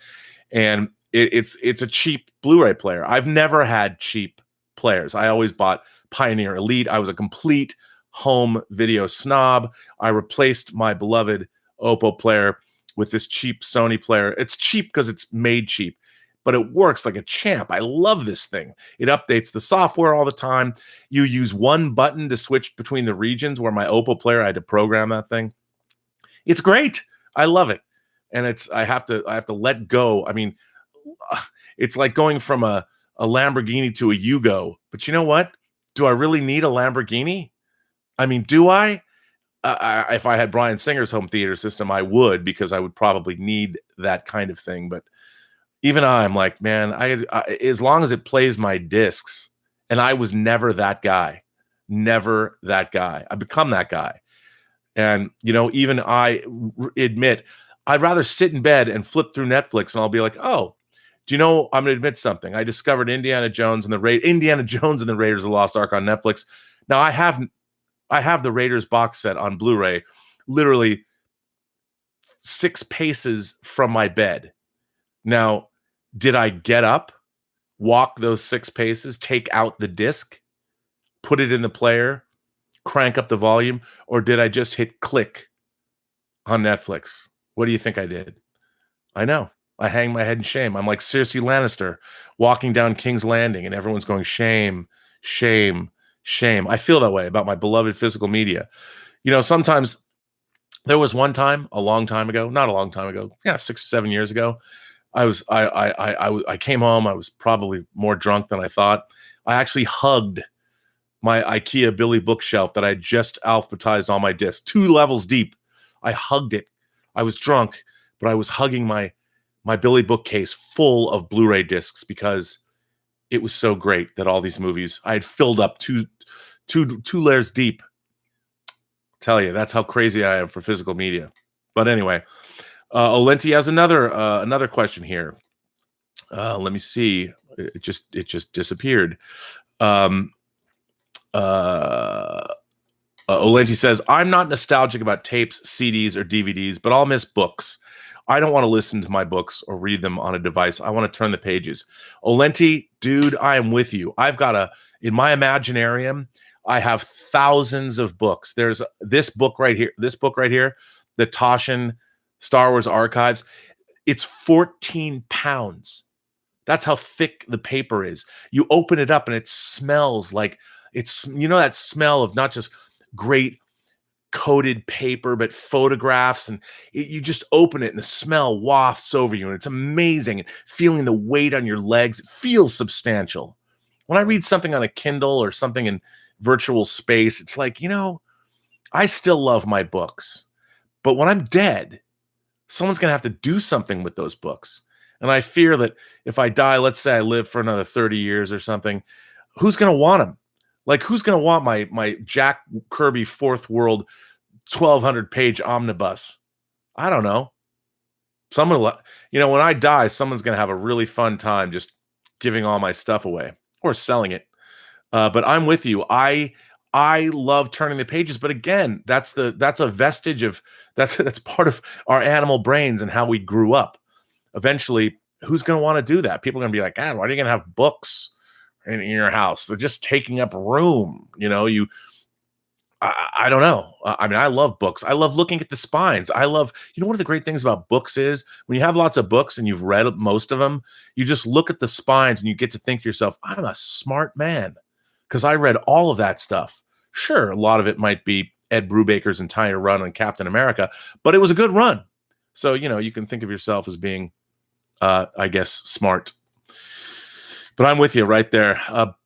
and it's a cheap Blu-ray player. I've never had cheap players. I always bought Pioneer Elite. I was a complete home video snob. I replaced my beloved Oppo player with this cheap Sony player. It's cheap because it's made cheap, but it works like a champ. I love this thing. It updates the software all the time. You use one button to switch between the regions, where my Oppo player, I had to program that thing. It's great. I love it. And I have to let go. I mean, it's like going from a Lamborghini to a Yugo. But you know what? Do I really need a Lamborghini? I mean, do I? If I had Bryan Singer's home theater system, I would, because I would probably need that kind of thing. But even I'm like, man, as long as it plays my discs, and I was never that guy. Never that guy. I become that guy. And, even I admit, I'd rather sit in bed and flip through Netflix, and I'll be like, oh, do you know, I'm going to admit something. I discovered Indiana Jones and the Raiders of the Lost Ark on Netflix. Now, I have the Raiders box set on Blu-ray, literally 6 paces from my bed. Now, did I get up, walk those 6 paces, take out the disc, put it in the player, crank up the volume, or did I just hit click on Netflix? What do you think I did? I know. I hang my head in shame. I'm like Cersei Lannister walking down King's Landing, and everyone's going, shame, shame, shame. I feel that way about my beloved physical media. Sometimes there was one time, a long time ago, not a long time ago, 6 or 7 years ago, I came home. I was probably more drunk than I thought. I actually hugged my IKEA Billy bookshelf that I just alphabetized all my discs, 2 levels deep. I hugged it. I was drunk, but I was hugging my Billy bookcase full of Blu-ray discs, because it was so great that all these movies I had filled up two layers deep. Tell you, that's how crazy I am for physical media. But anyway, Olenti has another question here. Let me see. It just disappeared. Olenti says, I'm not nostalgic about tapes, CDs, or DVDs, but I'll miss books. I don't want to listen to my books or read them on a device. I want to turn the pages. Olenti, dude, I am with you. In my Imaginarium, I have thousands of books. There's this book right here, the Toshin Star Wars Archives. It's 14 pounds. That's how thick the paper is. You open it up and it smells like that smell of not just great coated paper, but photographs, and you just open it and the smell wafts over you, and it's amazing. And feeling the weight on your legs, it feels substantial. When I read something on a Kindle or something in virtual space, it's like, I still love my books, but when I'm dead, someone's going to have to do something with those books. And I fear that if I die, let's say I live for another 30 years or something, who's going to want them? Like, who's going to want my Jack Kirby Fourth World 1,200-page omnibus? I don't know. Someone, when I die, someone's going to have a really fun time just giving all my stuff away or selling it. But I'm with you. I love turning the pages, but again, that's a vestige of that's part of our animal brains and how we grew up. Eventually, who's going to want to do that? People are going to be like, God, why are you going to have books in your house? They're just taking up room. I don't know. I mean, I love books. I love looking at the spines. One of the great things about books is when you have lots of books and you've read most of them, you just look at the spines and you get to think to yourself, I'm a smart man because I read all of that stuff. Sure, a lot of it might be Ed Brubaker's entire run on Captain America, but it was a good run. So, you can think of yourself as being, I guess, smart. But I'm with you right there.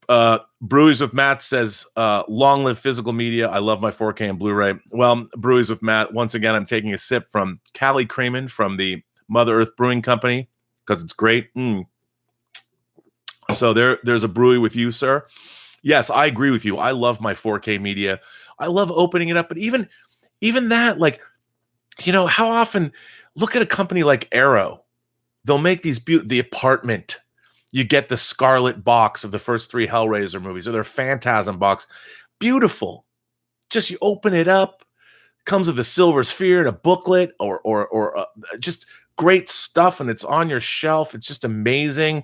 Brewies with Matt says, long live physical media. I love my 4K and Blu-ray. Well, Brewies with Matt, once again, I'm taking a sip from Callie Creaman from the Mother Earth Brewing Company because it's great. So there's a brewy with you, sir. Yes, I agree with you. I love my 4K media. I love opening it up. But even that, like, how often, look at a company like Arrow. They'll make these The Apartment. You get the Scarlet box of the first 3 Hellraiser movies, or their Phantasm box. Beautiful. Just you open it up. comes with a silver sphere and a booklet, or just great stuff, and it's on your shelf. It's just amazing.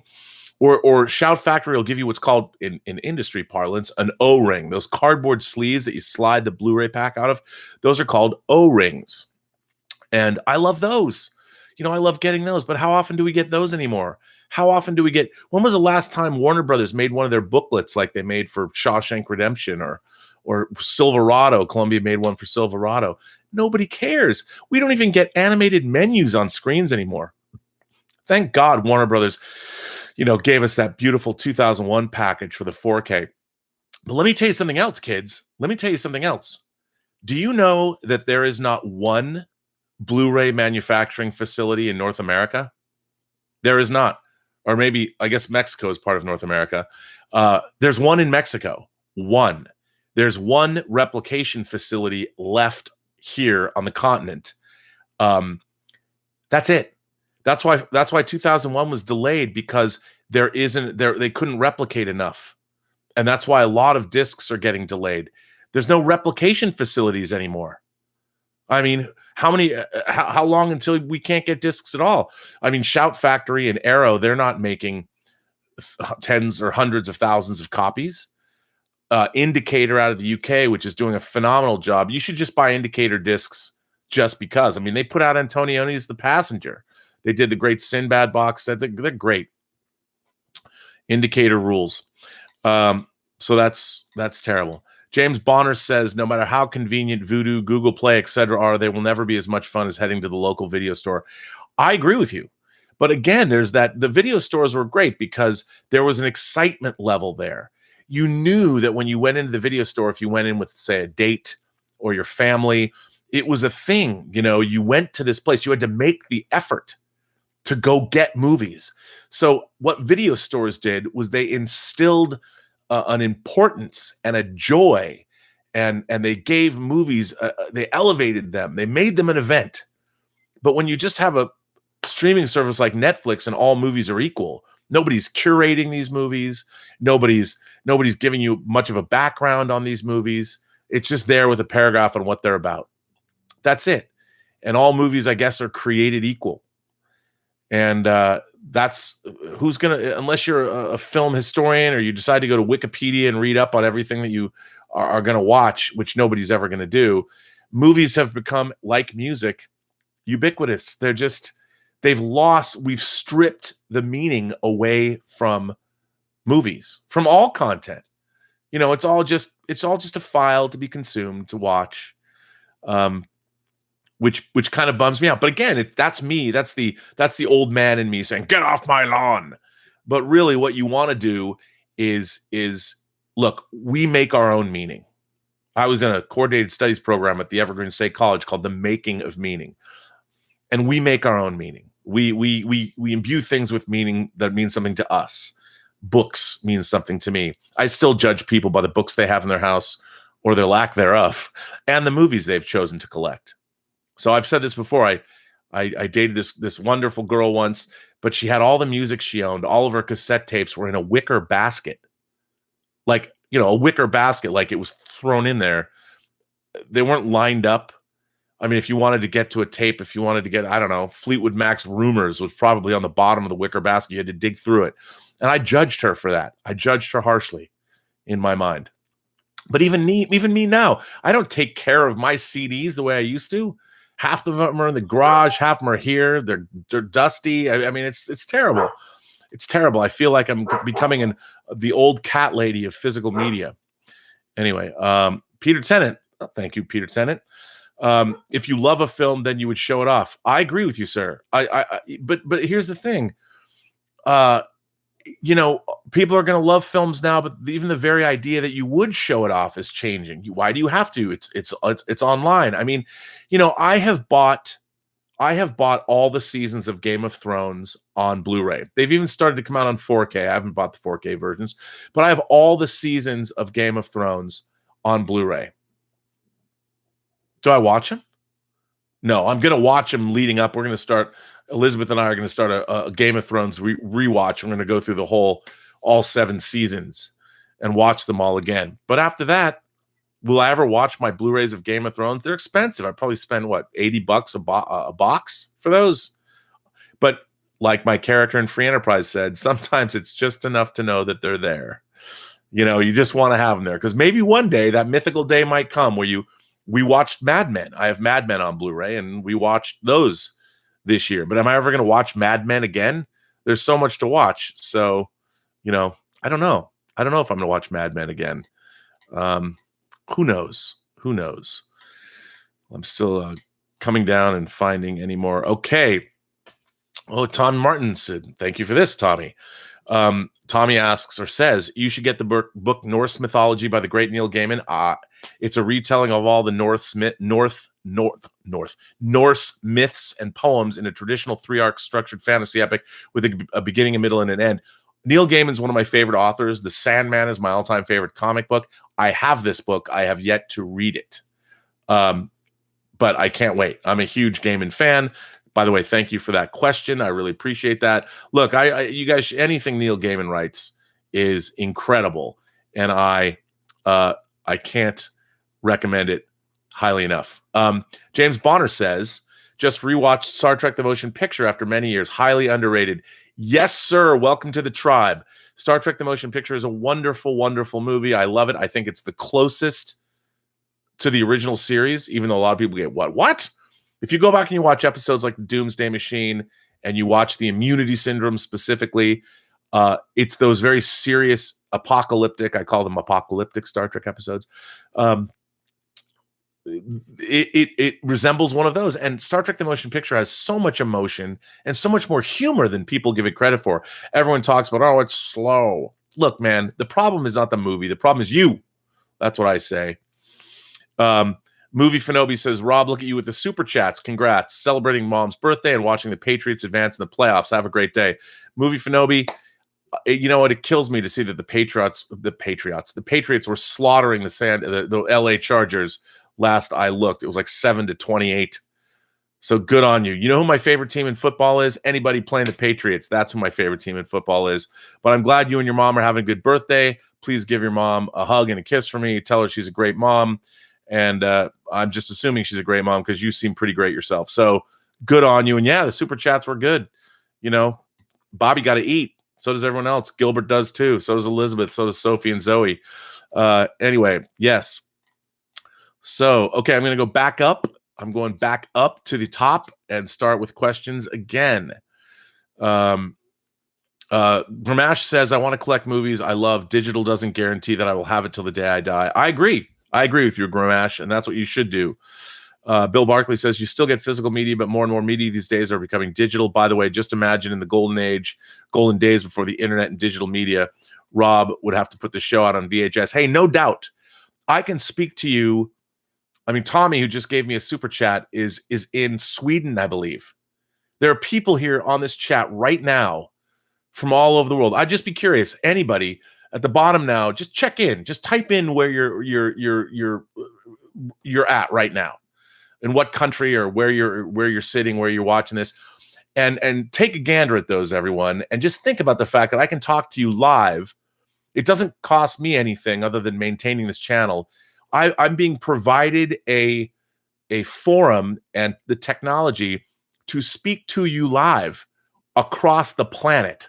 Or Shout Factory will give you what's called in industry parlance an O-ring. Those cardboard sleeves that you slide the Blu-ray pack out of, those are called O-rings. And I love those. I love getting those. But how often do we get those anymore? How often do we get? When was the last time Warner Brothers made one of their booklets like they made for Shawshank Redemption or Silverado? Columbia made one for Silverado. Nobody cares. We don't even get animated menus on screens anymore. Thank God Warner Brothers gave us that beautiful 2001 package for the 4K. But let me tell you something else, kids. Let me tell you something else. Do you know that there is not one Blu-ray manufacturing facility in North America? There is not. Or maybe, I guess Mexico is part of North America. There's one in Mexico. One. There's one replication facility left here on the continent. That's it. That's why 2001 was delayed, because they couldn't replicate enough. And that's why a lot of discs are getting delayed. There's no replication facilities anymore. I mean, how long until we can't get discs at all? I mean, Shout Factory and Arrow, they're not making tens or hundreds of thousands of copies. Indicator out of the UK, which is doing a phenomenal job. You should just buy Indicator discs just because. I mean, they put out Antonioni's The Passenger. They did the great Sinbad box sets. They're great. Indicator rules. So that's terrible. James Bonner says, no matter how convenient Vudu, Google Play, etc. are, they will never be as much fun as heading to the local video store. I agree with you. But again, the video stores were great because there was an excitement level there. You knew that when you went into the video store, if you went in with, say, a date or your family, it was a thing. You went to this place. You had to make the effort to go get movies. So what video stores did was they instilled an importance and a joy, and they gave movies, they elevated them. They made them an event. But when you just have a streaming service like Netflix and all movies are equal, nobody's curating these movies. Nobody's giving you much of a background on these movies. It's just there with a paragraph on what they're about. That's it. And all movies, I guess, are created equal. And that's who's going to, unless you're a film historian or you decide to go to Wikipedia and read up on everything that you are going to watch, which nobody's ever going to do. Movies have become, like music, ubiquitous. We've stripped the meaning away from movies, from all content. It's all just a file to be consumed, to watch. Which kind of bums me out. But again, that's me. That's the old man in me saying, "Get off my lawn." But really, what you want to do is look. We make our own meaning. I was in a coordinated studies program at the Evergreen State College called "The Making of Meaning," and we make our own meaning. We imbue things with meaning that means something to us. Books mean something to me. I still judge people by the books they have in their house or their lack thereof, and the movies they've chosen to collect. So I've said this before. I dated this wonderful girl once, but she had all the music she owned. All of her cassette tapes were in a wicker basket. Like, a wicker basket, like it was thrown in there. They weren't lined up. I mean, if you wanted to get to a tape, if you wanted to get, I don't know, Fleetwood Mac's Rumors was probably on the bottom of the wicker basket. You had to dig through it. And I judged her for that. I judged her harshly in my mind. But even me now, I don't take care of my CDs the way I used to. Half of them are in the garage, half of them are here. They're dusty. I mean, it's terrible. It's terrible. I feel like I'm becoming the old cat lady of physical media. Anyway, Peter Tennant. Oh, thank you, Peter Tennant. If you love a film, then you would show it off. I agree with you, sir. But here's the thing. People are going to love films now, but even the very idea that you would show it off is changing. Why do you have to? It's online. I mean, I have bought all the seasons of Game of Thrones on Blu-ray. They've even started to come out on 4K. I haven't bought the 4K versions, but I have all the seasons of Game of Thrones on Blu-ray. Do I watch them? No, I'm going to watch them leading up. Elizabeth and I are going to start a Game of Thrones rewatch. I'm going to go through all 7 seasons and watch them all again. But after that, Will I ever watch my Blu-rays of Game of Thrones? They're expensive. I probably spend what, $80 a box for those. But like my character in Free Enterprise said, sometimes it's just enough to know that they're there. You just want to have them there because maybe one day that mythical day might come where we watched Mad Men. I have Mad Men on Blu-ray, and we watched those this year. But am I ever going to watch Mad Men again? There's so much to watch. So, I don't know. I don't know if I'm going to watch Mad Men again. Who knows? Who knows? I'm still coming down and finding any more. Okay. Oh, Tom Martin said, thank you for this, Tommy. Tommy asks or says, you should get the book Norse Mythology by the great Neil Gaiman. It's a retelling of all the Norse myths and poems in a traditional 3-arc structured fantasy epic with a beginning, a middle, and an end. Neil Gaiman's one of my favorite authors. The Sandman is my all-time favorite comic book. I have this book. I have yet to read it. But I can't wait. I'm a huge Gaiman fan. By the way, thank you for that question. I really appreciate that. Look, you guys, anything Neil Gaiman writes is incredible, and I can't recommend it highly enough. James Bonner says, just rewatched Star Trek: The Motion Picture after many years. Highly underrated. Yes, sir. Welcome to the tribe. Star Trek: The Motion Picture is a wonderful, wonderful movie. I love it. I think it's the closest to the original series, even though a lot of people get what? If you go back and you watch episodes like the Doomsday Machine and you watch the Immunity Syndrome specifically, it's those very serious apocalyptic, I call them apocalyptic Star Trek episodes. It resembles one of those. And Star Trek: The Motion Picture has so much emotion and so much more humor than people give it credit for. Everyone talks about, oh, it's slow. Look, man, the problem is not the movie. The problem is you. That's what I say. Movie Finobi says, Rob, look at you with the super chats. Congrats. Celebrating mom's birthday and watching the Patriots advance in the playoffs. Have a great day. Movie Finobi, you know what? It kills me to see that the Patriots were slaughtering the LA Chargers. Last I looked, it was like 7-28. So good on you. You know who my favorite team in football is? Anybody playing the Patriots. That's who my favorite team in football is. But I'm glad you and your mom are having a good birthday. Please give your mom a hug and a kiss for me. Tell her she's a great mom. And I'm just assuming she's a great mom because you seem pretty great yourself. So good on you. And yeah, the super chats were good. Bobby got to eat. So does everyone else. Gilbert does too. So does Elizabeth. So does Sophie and Zoe. Anyway, yes. So, okay, I'm going to go back up. I'm going back up to the top and start with questions again. Gramash says, I want to collect movies I love. Digital doesn't guarantee that I will have it till the day I die. I agree with you, Gramash, and that's what you should do. Bill Barkley says, you still get physical media, but more and more media these days are becoming digital. By the way, just imagine in the golden days before the internet and digital media, Rob would have to put the show out on VHS. Hey, no doubt. I can speak to you. I mean, Tommy, who just gave me a super chat, is in Sweden, I believe. There are people here on this chat right now from all over the world. I'd just be curious. Anybody at the bottom now, just check in. Just type in where you're at right now, in what country or where you're sitting, where you're watching this, and take a gander at those, everyone, and just think about the fact that I can talk to you live. It doesn't cost me anything other than maintaining this channel. I'm being provided a forum and the technology to speak to you live across the planet.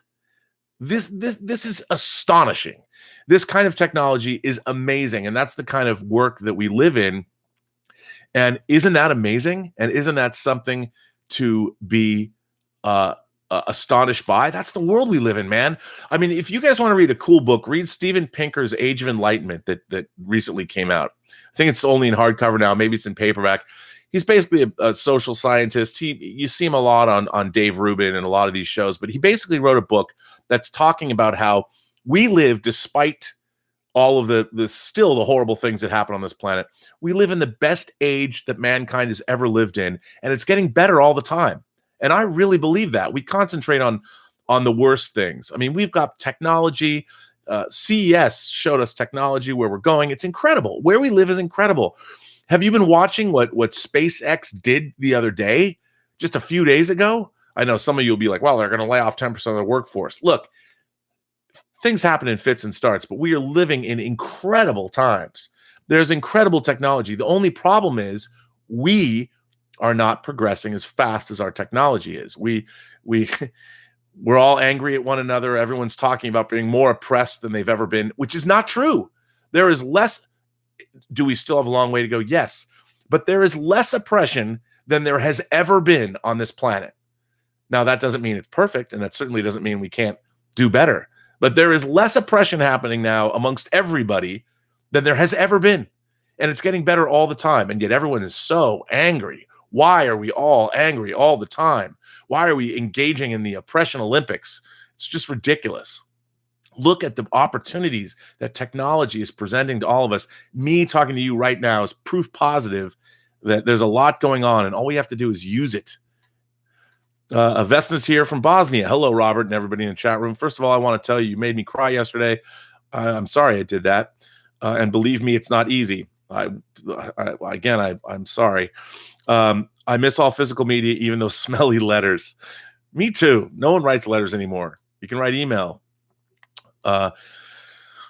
This is astonishing. This kind of technology is amazing, and that's the kind of work that we live in. And isn't that amazing? And isn't that something to be astonished by? That's the world we live in, man. I mean, if you guys want to read a cool book, read Steven Pinker's Age of Enlightenment that recently came out. I think it's only in hardcover now. Maybe it's in paperback. He's basically a social scientist. You see him a lot on Dave Rubin and a lot of these shows, but he basically wrote a book that's talking about how we live, despite all of the horrible things that happen on this planet, we live in the best age that mankind has ever lived in, and it's getting better all the time. And I really believe that. We concentrate on the worst things. I mean, we've got technology. CES showed us technology, where we're going. It's incredible. Where we live is incredible. Have you been watching what SpaceX did the other day, just a few days ago? I know some of you will be like, well, they're going to lay off 10% of the workforce. Look, things happen in fits and starts, but we are living in incredible times. There's incredible technology. The only problem is we are not progressing as fast as our technology is. We we're all angry at one another. Everyone's talking about being more oppressed than they've ever been, which is not true. There is less. Do we still have a long way to go? Yes. But there is less oppression than there has ever been on this planet. Now, that doesn't mean it's perfect, and that certainly doesn't mean we can't do better. But there is less oppression happening now amongst everybody than there has ever been. And it's getting better all the time. And yet everyone is so angry. Why are we all angry all the time? Why are we engaging in the oppression Olympics? It's just ridiculous. Look at the opportunities that technology is presenting to all of us. Me talking to you right now is proof positive that there's a lot going on, and all we have to do is use it. Vesna's here from Bosnia. Hello, Robert, and everybody in the chat room. First of all, I want to tell you, you made me cry yesterday. I'm sorry I did that. And believe me, it's not easy. I'm sorry. I miss all physical media, even those smelly letters. Me too. No one writes letters anymore. You can write email.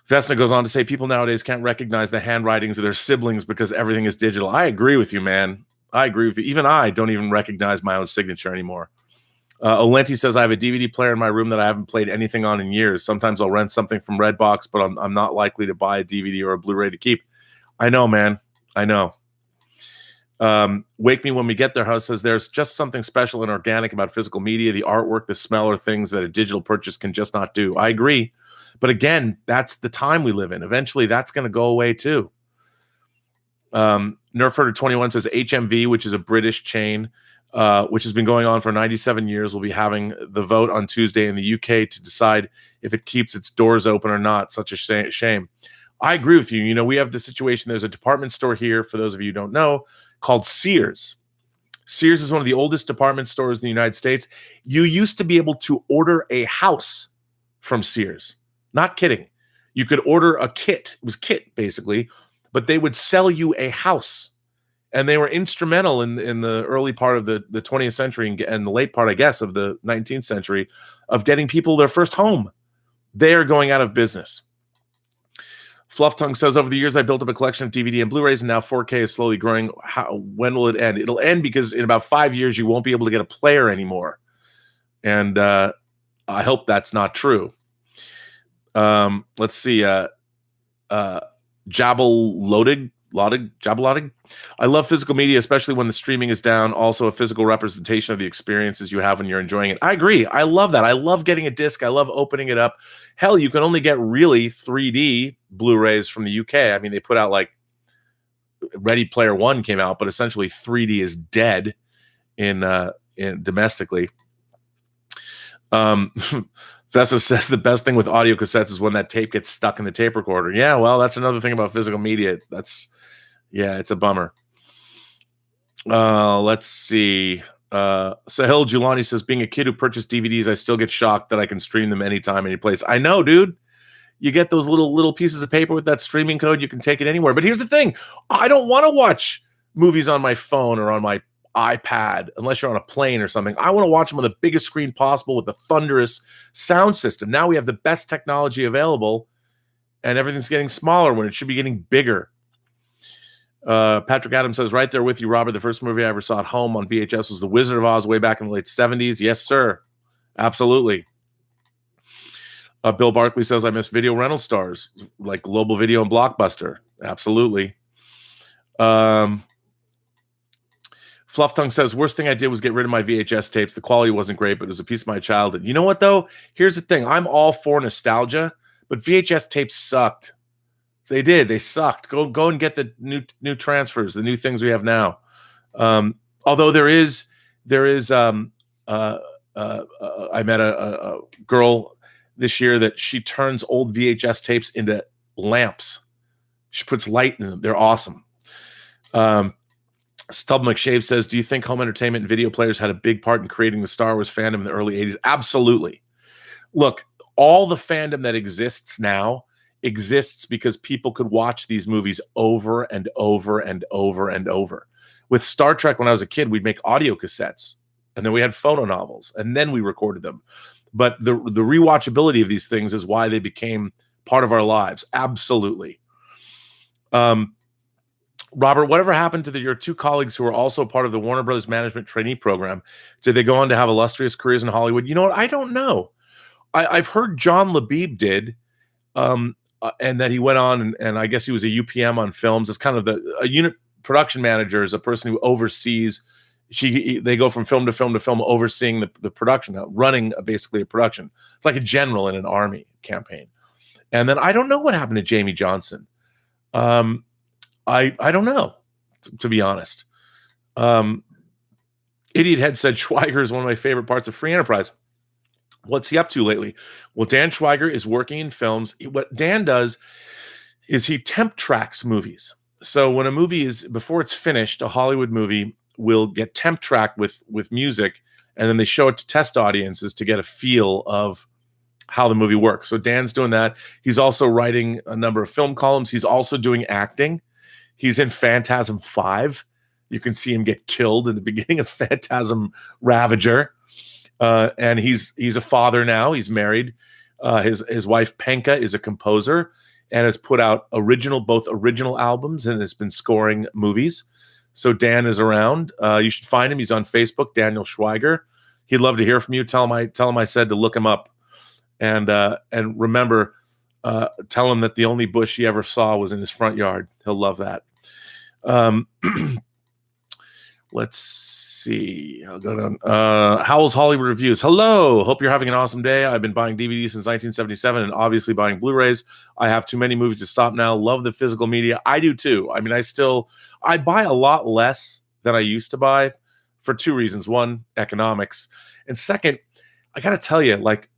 Vesna goes on to say, people nowadays can't recognize the handwritings of their siblings because everything is digital. I agree with you, man. I agree with you. Even I don't even recognize my own signature anymore. Olenti says, I have a DVD player in my room that I haven't played anything on in years. Sometimes I'll rent something from Redbox, but I'm not likely to buy a DVD or a Blu-ray to keep. I know, man. I know. Wake Me When We Get There House says, there's just something special and organic about physical media. The artwork, the smell are things that a digital purchase can just not do. I agree. But again, that's the time we live in. Eventually, that's going to go away too. Nerfherder21 says HMV, which is a British chain, which has been going on for 97 years, will be having the vote on Tuesday in the UK to decide if it keeps its doors open or not. Such a shame. I agree with you. You know, we have the situation. There's a department store here, for those of you who don't know, called Sears. Sears is one of the oldest department stores in the United States. You used to be able to order a house from Sears. Not kidding. You could order a kit. It was kit, basically, but they would sell you a house. And they were instrumental in the early part of the 20th century and the late part, I guess, of the 19th century of getting people their first home. They are going out of business. Fluff Tongue says, over the years, I built up a collection of DVD and Blu-rays, and now 4K is slowly growing. When will it end? It'll end because in about 5 years, you won't be able to get a player anymore. And I hope that's not true. Let's see. Jabalodig. I love physical media, especially when the streaming is down. Also, a physical representation of the experiences you have when you're enjoying it. I agree. I love that. I love getting a disc. I love opening it up. Hell, you can only get really 3D Blu-rays from the UK. I mean, they put out like Ready Player One came out, but essentially 3D is dead in domestically. Vessa says the best thing with audio cassettes is when that tape gets stuck in the tape recorder. Yeah, well, that's another thing about physical media. It's a bummer. Let's see. Sahil Julani says, being a kid who purchased DVDs, I still get shocked that I can stream them anytime, any place. I know, dude. You get those little pieces of paper with that streaming code. You can take it anywhere. But here's the thing. I don't want to watch movies on my phone or on my iPad unless you're on a plane or something. I want to watch them on the biggest screen possible with a thunderous sound system. Now we have the best technology available, and everything's getting smaller when it should be getting bigger. Patrick Adams says, right there with you, Robert. The first movie I ever saw at home on VHS was The Wizard of Oz way back in the late 70s. Yes, sir. Absolutely. Bill Barkley says, I miss video rental stars like Global Video and Blockbuster. Absolutely. Fluff Tongue says, worst thing I did was get rid of my VHS tapes. The quality wasn't great, but it was a piece of my childhood. You know what, though? Here's the thing. I'm all for nostalgia, but VHS tapes sucked. They did. They sucked. Go and get the new transfers, the new things we have now. Although I met a girl this year that she turns old VHS tapes into lamps. She puts light in them. They're awesome. Stub McShave says, do you think home entertainment and video players had a big part in creating the Star Wars fandom in the early 80s? Absolutely. Look, all the fandom that exists now exists because people could watch these movies over and over and over and over. With Star Trek, when I was a kid, we'd make audio cassettes, and then we had photo novels, and then we recorded them. But the rewatchability of these things is why they became part of our lives. Absolutely. Robert, whatever happened to your two colleagues who were also part of the Warner Brothers Management Trainee Program? Did they go on to have illustrious careers in Hollywood? You know what? I don't know. I've heard John Labib did, and that he went on, and I guess he was a UPM on films. It's kind of a unit production manager is a person who oversees. They go from film to film to film, overseeing the production, running basically a production. It's like a general in an army campaign. And then I don't know what happened to Jamie Johnson. I don't know, to be honest. Idiot Head said Schweiger is one of my favorite parts of Free Enterprise. What's he up to lately? Well, Dan Schweiger is working in films. What Dan does is he temp tracks movies. So when a movie is, before it's finished, a Hollywood movie will get temp tracked with music, and then they show it to test audiences to get a feel of how the movie works. So Dan's doing that. He's also writing a number of film columns. He's also doing acting. He's in Phantasm 5. You can see him get killed in the beginning of Phantasm Ravager. And he's a father now. He's married. His wife Penka is a composer and has put out both original albums and has been scoring movies. So Dan is around. You should find him. He's on Facebook, Daniel Schweiger. He'd love to hear from you. Tell him I said to look him up. And remember, tell him that the only bush he ever saw was in his front yard. He'll love that. Let's see. I'll go down. Howell's Hollywood Reviews. Hello. Hope you're having an awesome day. I've been buying DVDs since 1977 and obviously buying Blu-rays. I have too many movies to stop now. Love the physical media. I do too. I mean, I buy a lot less than I used to buy for two reasons. One, economics. And second, I got to tell you, like,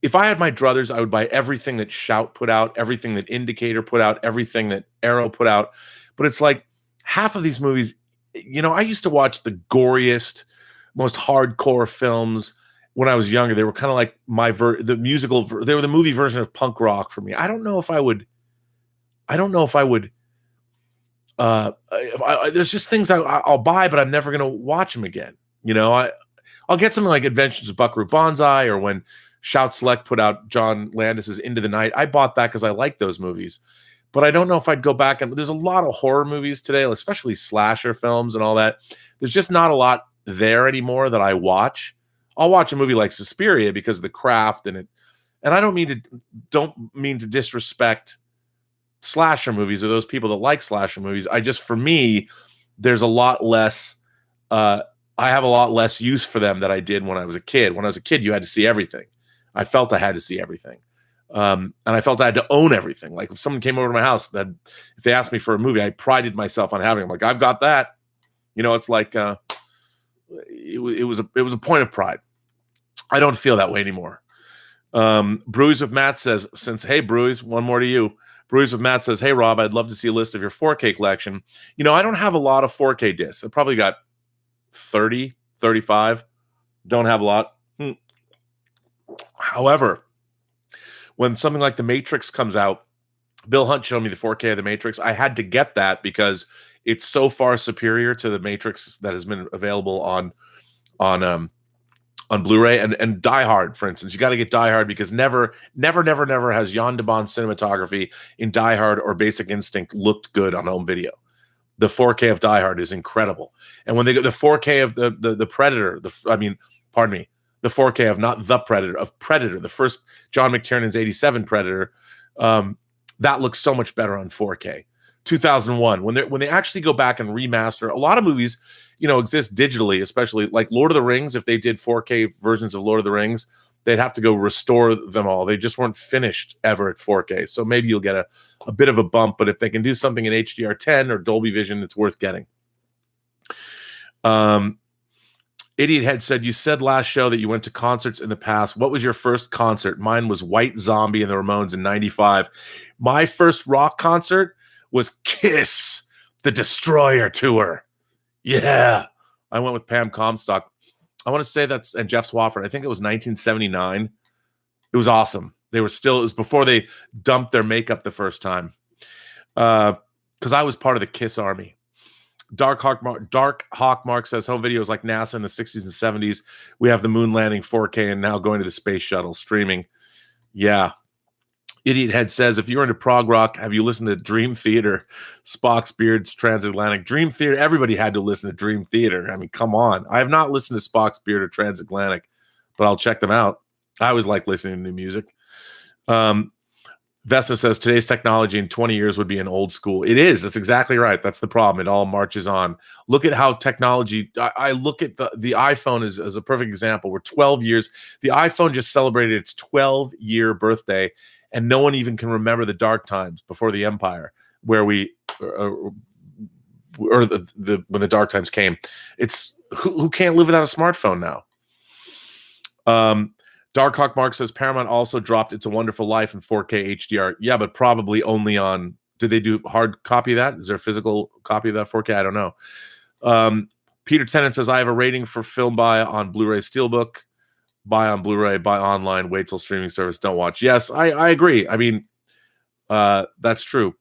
if I had my druthers, I would buy everything that Shout put out, everything that Indicator put out, everything that Arrow put out. But it's like half of these movies, I used to watch the goriest, most hardcore films when I was younger. They were kind of like the musical. They were the movie version of punk rock for me. I don't know if I would. There's just things I'll buy, but I'm never going to watch them again. I'll get something like Adventures of Buckaroo Banzai, or when Shout Select put out John Landis's Into the Night. I bought that because I like those movies. But I don't know if I'd go back. And there's a lot of horror movies today, especially slasher films and all that. There's just not a lot there anymore that I watch. I'll watch a movie like Suspiria because of the craft and I don't mean to disrespect slasher movies or those people that like slasher movies. For me, there's a lot less. I have a lot less use for them than I did when I was a kid. When I was a kid, you had to see everything. I felt I had to see everything. And I felt I had to own everything. Like if someone came over to my house, that if they asked me for a movie, I prided myself on having them. Like, I've got that. It's like it was a point of pride. I don't feel that way anymore. Brews with Matt says, hey, Brews, one more to you. Brews with Matt says, hey, Rob, I'd love to see a list of your 4K collection. I don't have a lot of 4K discs. I probably got 30, 35. Don't have a lot. However, when something like The Matrix comes out, Bill Hunt showed me the 4K of The Matrix. I had to get that because it's so far superior to The Matrix that has been available on Blu-ray and Die Hard, for instance. You got to get Die Hard because never has Jan de Bont cinematography in Die Hard or Basic Instinct looked good on home video. The 4K of Die Hard is incredible. And when they get the 4K of the Predator, the 4K of not the Predator, of Predator, the first John McTiernan's 87 Predator, that looks so much better on 4K. 2001, when they actually go back and remaster, a lot of movies, exist digitally, especially like Lord of the Rings. If they did 4K versions of Lord of the Rings, they'd have to go restore them all. They just weren't finished ever at 4K. So maybe you'll get a bit of a bump, but if they can do something in HDR10 or Dolby Vision, it's worth getting. Idiot Head said, you said last show that you went to concerts in the past. What was your first concert? Mine was White Zombie and the Ramones in 95. My first rock concert was Kiss, the Destroyer tour. Yeah. I went with Pam Comstock. I want to say and Jeff Swafford. I think it was 1979. It was awesome. It was before they dumped their makeup the first time. Because I was part of the Kiss army. Dark Hawk Mark says home videos like NASA in the 60s and 70s. We have the moon landing 4K and now going to the space shuttle streaming. Yeah. Idiot Head says, if you're into prog rock, have you listened to Dream Theater, Spock's Beard's Transatlantic? Dream Theater, everybody had to listen to Dream Theater. I mean, come on. I have not listened to Spock's Beard or Transatlantic, but I'll check them out. I always like listening to new music. Vesta says, today's technology in 20 years would be an old school. It is. That's exactly right. That's the problem. It all marches on. Look at how technology, I look at the iPhone as a perfect example. We're 12 years. The iPhone just celebrated its 12-year birthday, and no one even can remember the dark times before the Empire, where when the dark times came. It's who can't live without a smartphone now. Darkhawk Mark says Paramount also dropped It's a Wonderful Life in 4K HDR. Yeah, but probably only on. Did they do hard copy of that? Is there a physical copy of that 4K? I don't know. Peter Tennant says I have a rating for film buy on Blu-ray Steelbook. Buy on Blu-ray, buy online, wait till streaming service, don't watch. Yes, I agree. I mean, that's true.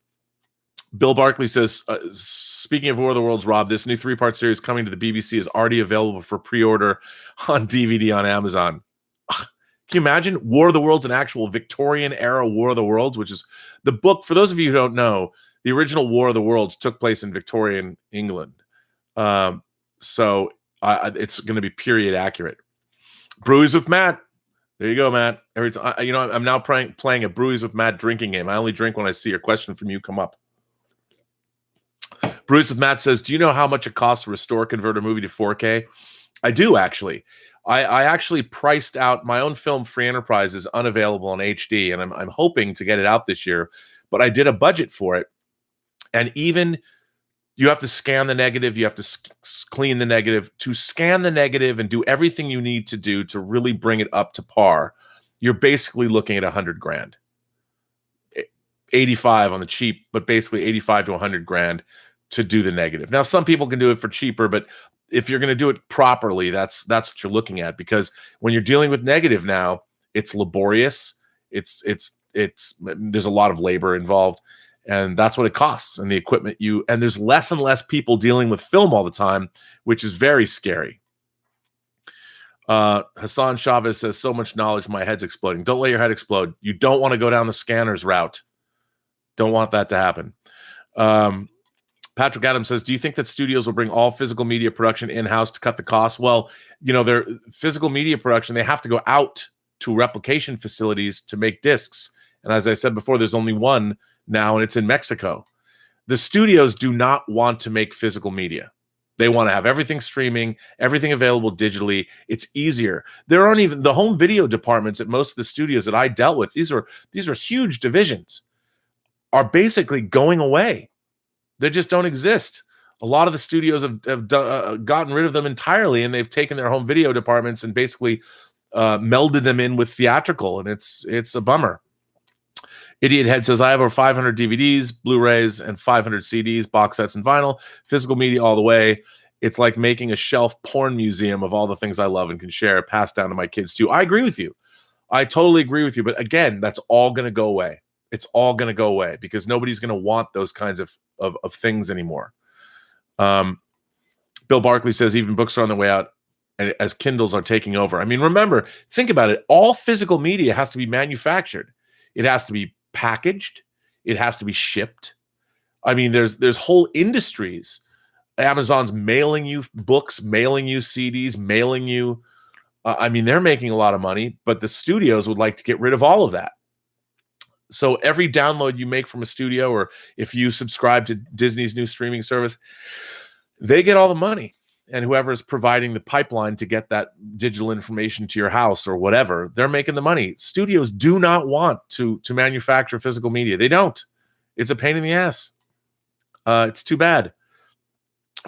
Bill Barkley says, speaking of War of the Worlds, Rob, this new 3-part series coming to the BBC is already available for pre-order on DVD on Amazon. Can you imagine? War of the Worlds, an actual Victorian era War of the Worlds, which is the book. For those of you who don't know, the original War of the Worlds took place in Victorian England. So it's going to be period accurate. Brews with Matt. There you go, Matt. Every time, I'm now playing a Brews with Matt drinking game. I only drink when I see a question from you come up. Brews with Matt says, do you know how much it costs to restore, convert a movie to 4K? I do, actually. I actually priced out my own film, Free Enterprise, is unavailable on HD, and I'm hoping to get it out this year. But I did a budget for it, and even you have to scan the negative, you have to clean the negative. To scan the negative and do everything you need to do to really bring it up to par, you're basically looking at $100,000, 85 on the cheap, but basically 85 to 100 grand to do the negative. Now, some people can do it for cheaper, but if you're going to do it properly, that's what you're looking at, because when you're dealing with negative now, it's laborious. It's there's a lot of labor involved, and that's what it costs, and the equipment and there's less and less people dealing with film all the time, which is very scary. Hassan Chavez says, so much knowledge, my head's exploding. Don't let your head explode. You don't want to go down the scanners route. Don't want that to happen. Patrick Adams says, do you think that studios will bring all physical media production in-house to cut the cost? Well, their physical media production, they have to go out to replication facilities to make discs. And as I said before, there's only one now, and it's in Mexico. The studios do not want to make physical media. They want to have everything streaming, everything available digitally. It's easier. There aren't even the home video departments at most of the studios that I dealt with. These are huge divisions, are basically going away. They just don't exist. A lot of the studios have gotten rid of them entirely, and they've taken their home video departments and basically melded them in with theatrical, and it's a bummer. Idiot Head says, I have over 500 DVDs, Blu-rays, and 500 CDs, box sets, and vinyl. Physical media all the way. It's like making a shelf porn museum of all the things I love and can share, pass down to my kids too. I agree with you. I totally agree with you. But again, that's all going to go away. It's all going to go away because nobody's going to want those kinds of things anymore. Bill Barkley says even books are on the way out as Kindles are taking over. I mean, remember, think about it. All physical media has to be manufactured. It has to be packaged. It has to be shipped. I mean, there's whole industries. Amazon's mailing you books, mailing you CDs, mailing you. I mean, they're making a lot of money, but the studios would like to get rid of all of that. So every download you make from a studio, or if you subscribe to Disney's new streaming service, they get all the money. And whoever is providing the pipeline to get that digital information to your house or whatever, they're making the money. Studios do not want to manufacture physical media. They don't. It's a pain in the ass. It's too bad.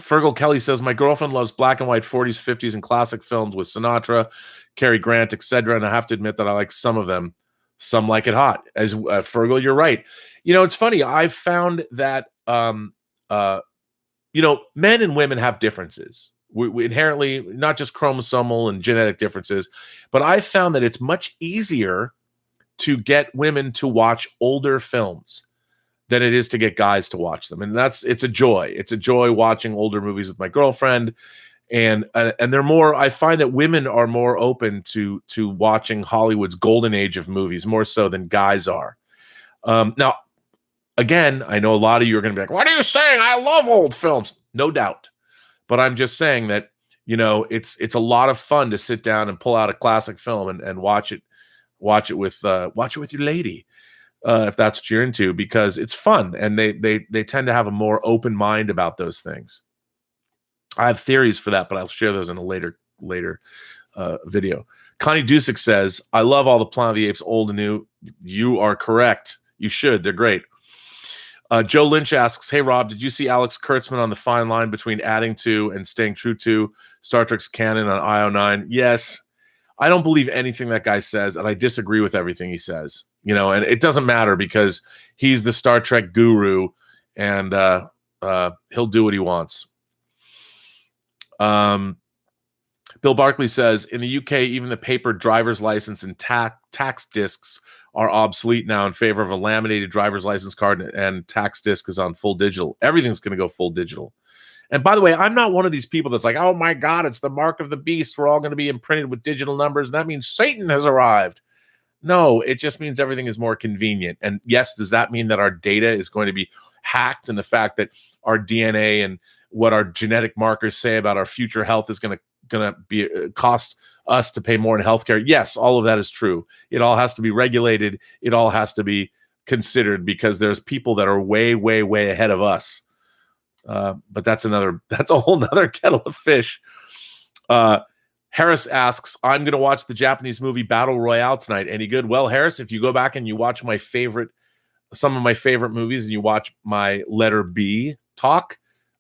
Fergal Kelly says, my girlfriend loves black and white 40s, 50s, and classic films with Sinatra, Cary Grant, etc. And I have to admit that I like some of them. Some like it hot. As Fergal, you're right. It's funny. I've found that men and women have differences. We inherently, not just chromosomal and genetic differences, but I've found that it's much easier to get women to watch older films than it is to get guys to watch them. And it's a joy. It's a joy watching older movies with my girlfriend. And they're more, I find that women are more open to watching Hollywood's golden age of movies, more so than guys are. Now, again, I know a lot of you are going to be like, what are you saying? I love old films. No doubt. But I'm just saying that, it's a lot of fun to sit down and pull out a classic film and watch it with your lady, if that's what you're into, because it's fun, and they tend to have a more open mind about those things. I have theories for that, but I'll share those in a later video. Connie Dusick says, I love all the Planet of the Apes, old and new. You are correct. You should. They're great. Joe Lynch asks, hey, Rob, did you see Alex Kurtzman on the fine line between adding to and staying true to Star Trek's canon on IO9? Yes. I don't believe anything that guy says, and I disagree with everything he says. And it doesn't matter because he's the Star Trek guru, and he'll do what he wants. Bill Barkley says, in the UK, even the paper driver's license and tax discs are obsolete now in favor of a laminated driver's license card, and tax disc is on full digital. Everything's going to go full digital. And by the way, I'm not one of these people that's like, oh my God, it's the mark of the beast. We're all going to be imprinted with digital numbers. And that means Satan has arrived. No, it just means everything is more convenient. And yes, does that mean that our data is going to be hacked, and the fact that our DNA and what our genetic markers say about our future health is going to be cost us to pay more in healthcare? Yes, all of that is true. It all has to be regulated. It all has to be considered, because there's people that are way, way, way ahead of us. But that's a whole nother kettle of fish. Harris asks, I'm going to watch the Japanese movie Battle Royale tonight. Any good? Well, Harris, if you go back and you watch some of my favorite movies, and you watch my letter B talk,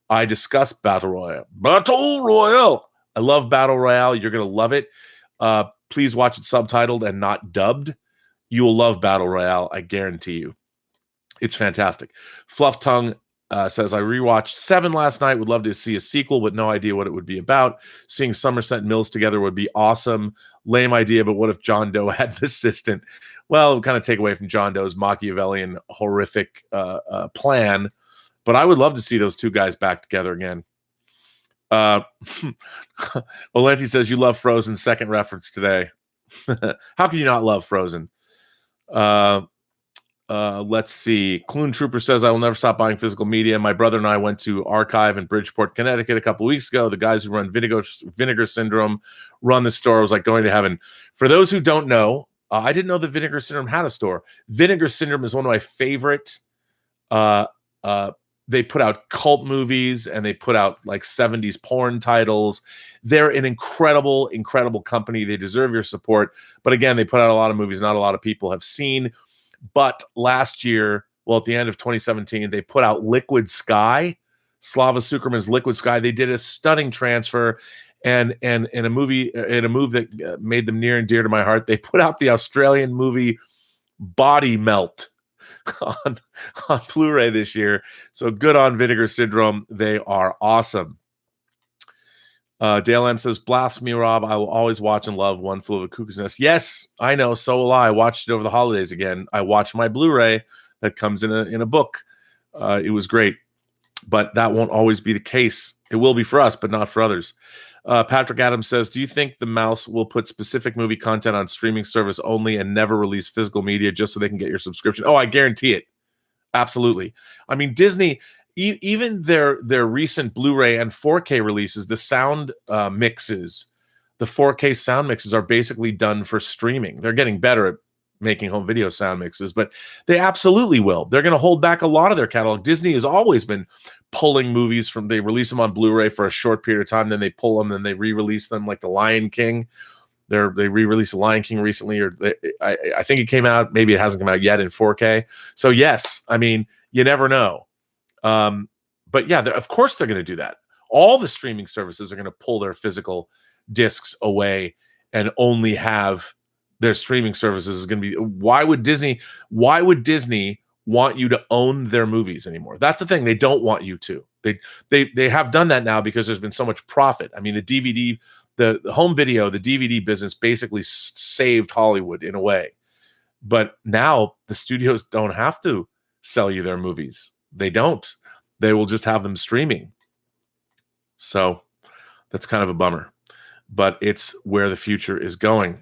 I discuss Battle Royale. Battle Royale. I love Battle Royale. You're going to love it. Please watch it subtitled and not dubbed. You will love Battle Royale. I guarantee you. It's fantastic. Fluff Tongue says, I rewatched 7 last night. Would love to see a sequel, but no idea what it would be about. Seeing Somerset and Mills together would be awesome. Lame idea, but what if John Doe had an assistant? Well, it would kind of take away from John Doe's Machiavellian, horrific plan. But I would love to see those two guys back together again. Olenti says, you love Frozen. Second reference today. How can you not love Frozen? Let's see. Clune Trooper says, I will never stop buying physical media. My brother and I went to Archive in Bridgeport, Connecticut a couple of weeks ago. The guys who run Vinegar Syndrome run the store. It was like going to heaven. For those who don't know, I didn't know that Vinegar Syndrome had a store. Vinegar Syndrome is one of my favorite. They put out cult movies, and they put out like 70s porn titles. They're an incredible, incredible company. They deserve your support. But again, they put out a lot of movies not a lot of people have seen. But last year, at the end of 2017, they put out Liquid Sky, Slava Sukerman's Liquid Sky. They did a stunning transfer, and in a move that made them near and dear to my heart, they put out the Australian movie Body Melt on Blu-ray this year. So good on Vinegar Syndrome. They are awesome. Dale M says, blasphemy, Rob. I will always watch and love One Flew Over the Cuckoo's Nest. Yes, I know. So will I. I watched it over the holidays again. I watched my Blu-ray that comes in a book. It was great, but that won't always be the case. It will be for us, but not for others. Patrick Adams says, do you think the mouse will put specific movie content on streaming service only and never release physical media just so they can get your subscription? Oh, I guarantee it. Absolutely. I mean, Disney, even their recent Blu-ray and 4K releases, the sound mixes, the 4K sound mixes are basically done for streaming. They're getting better at making home video sound mixes, but they absolutely will. They're going to hold back a lot of their catalog. Disney has always been pulling movies they release them on Blu-ray for a short period of time, then they pull them, then they re-release them, like The Lion King. They re-released The Lion King recently, or I think it came out, maybe it hasn't come out yet in 4K. So yes, I mean, you never know. But yeah, of course they're going to do that. All the streaming services are going to pull their physical discs away and only have their streaming services. Is going to be, why would Disney want you to own their movies anymore? That's the thing. They don't want you to. They have done that now because there's been so much profit. I mean, the DVD, the home video, the DVD business basically saved Hollywood in a way. But now the studios don't have to sell you their movies. They don't. They will just have them streaming. So that's kind of a bummer. But it's where the future is going.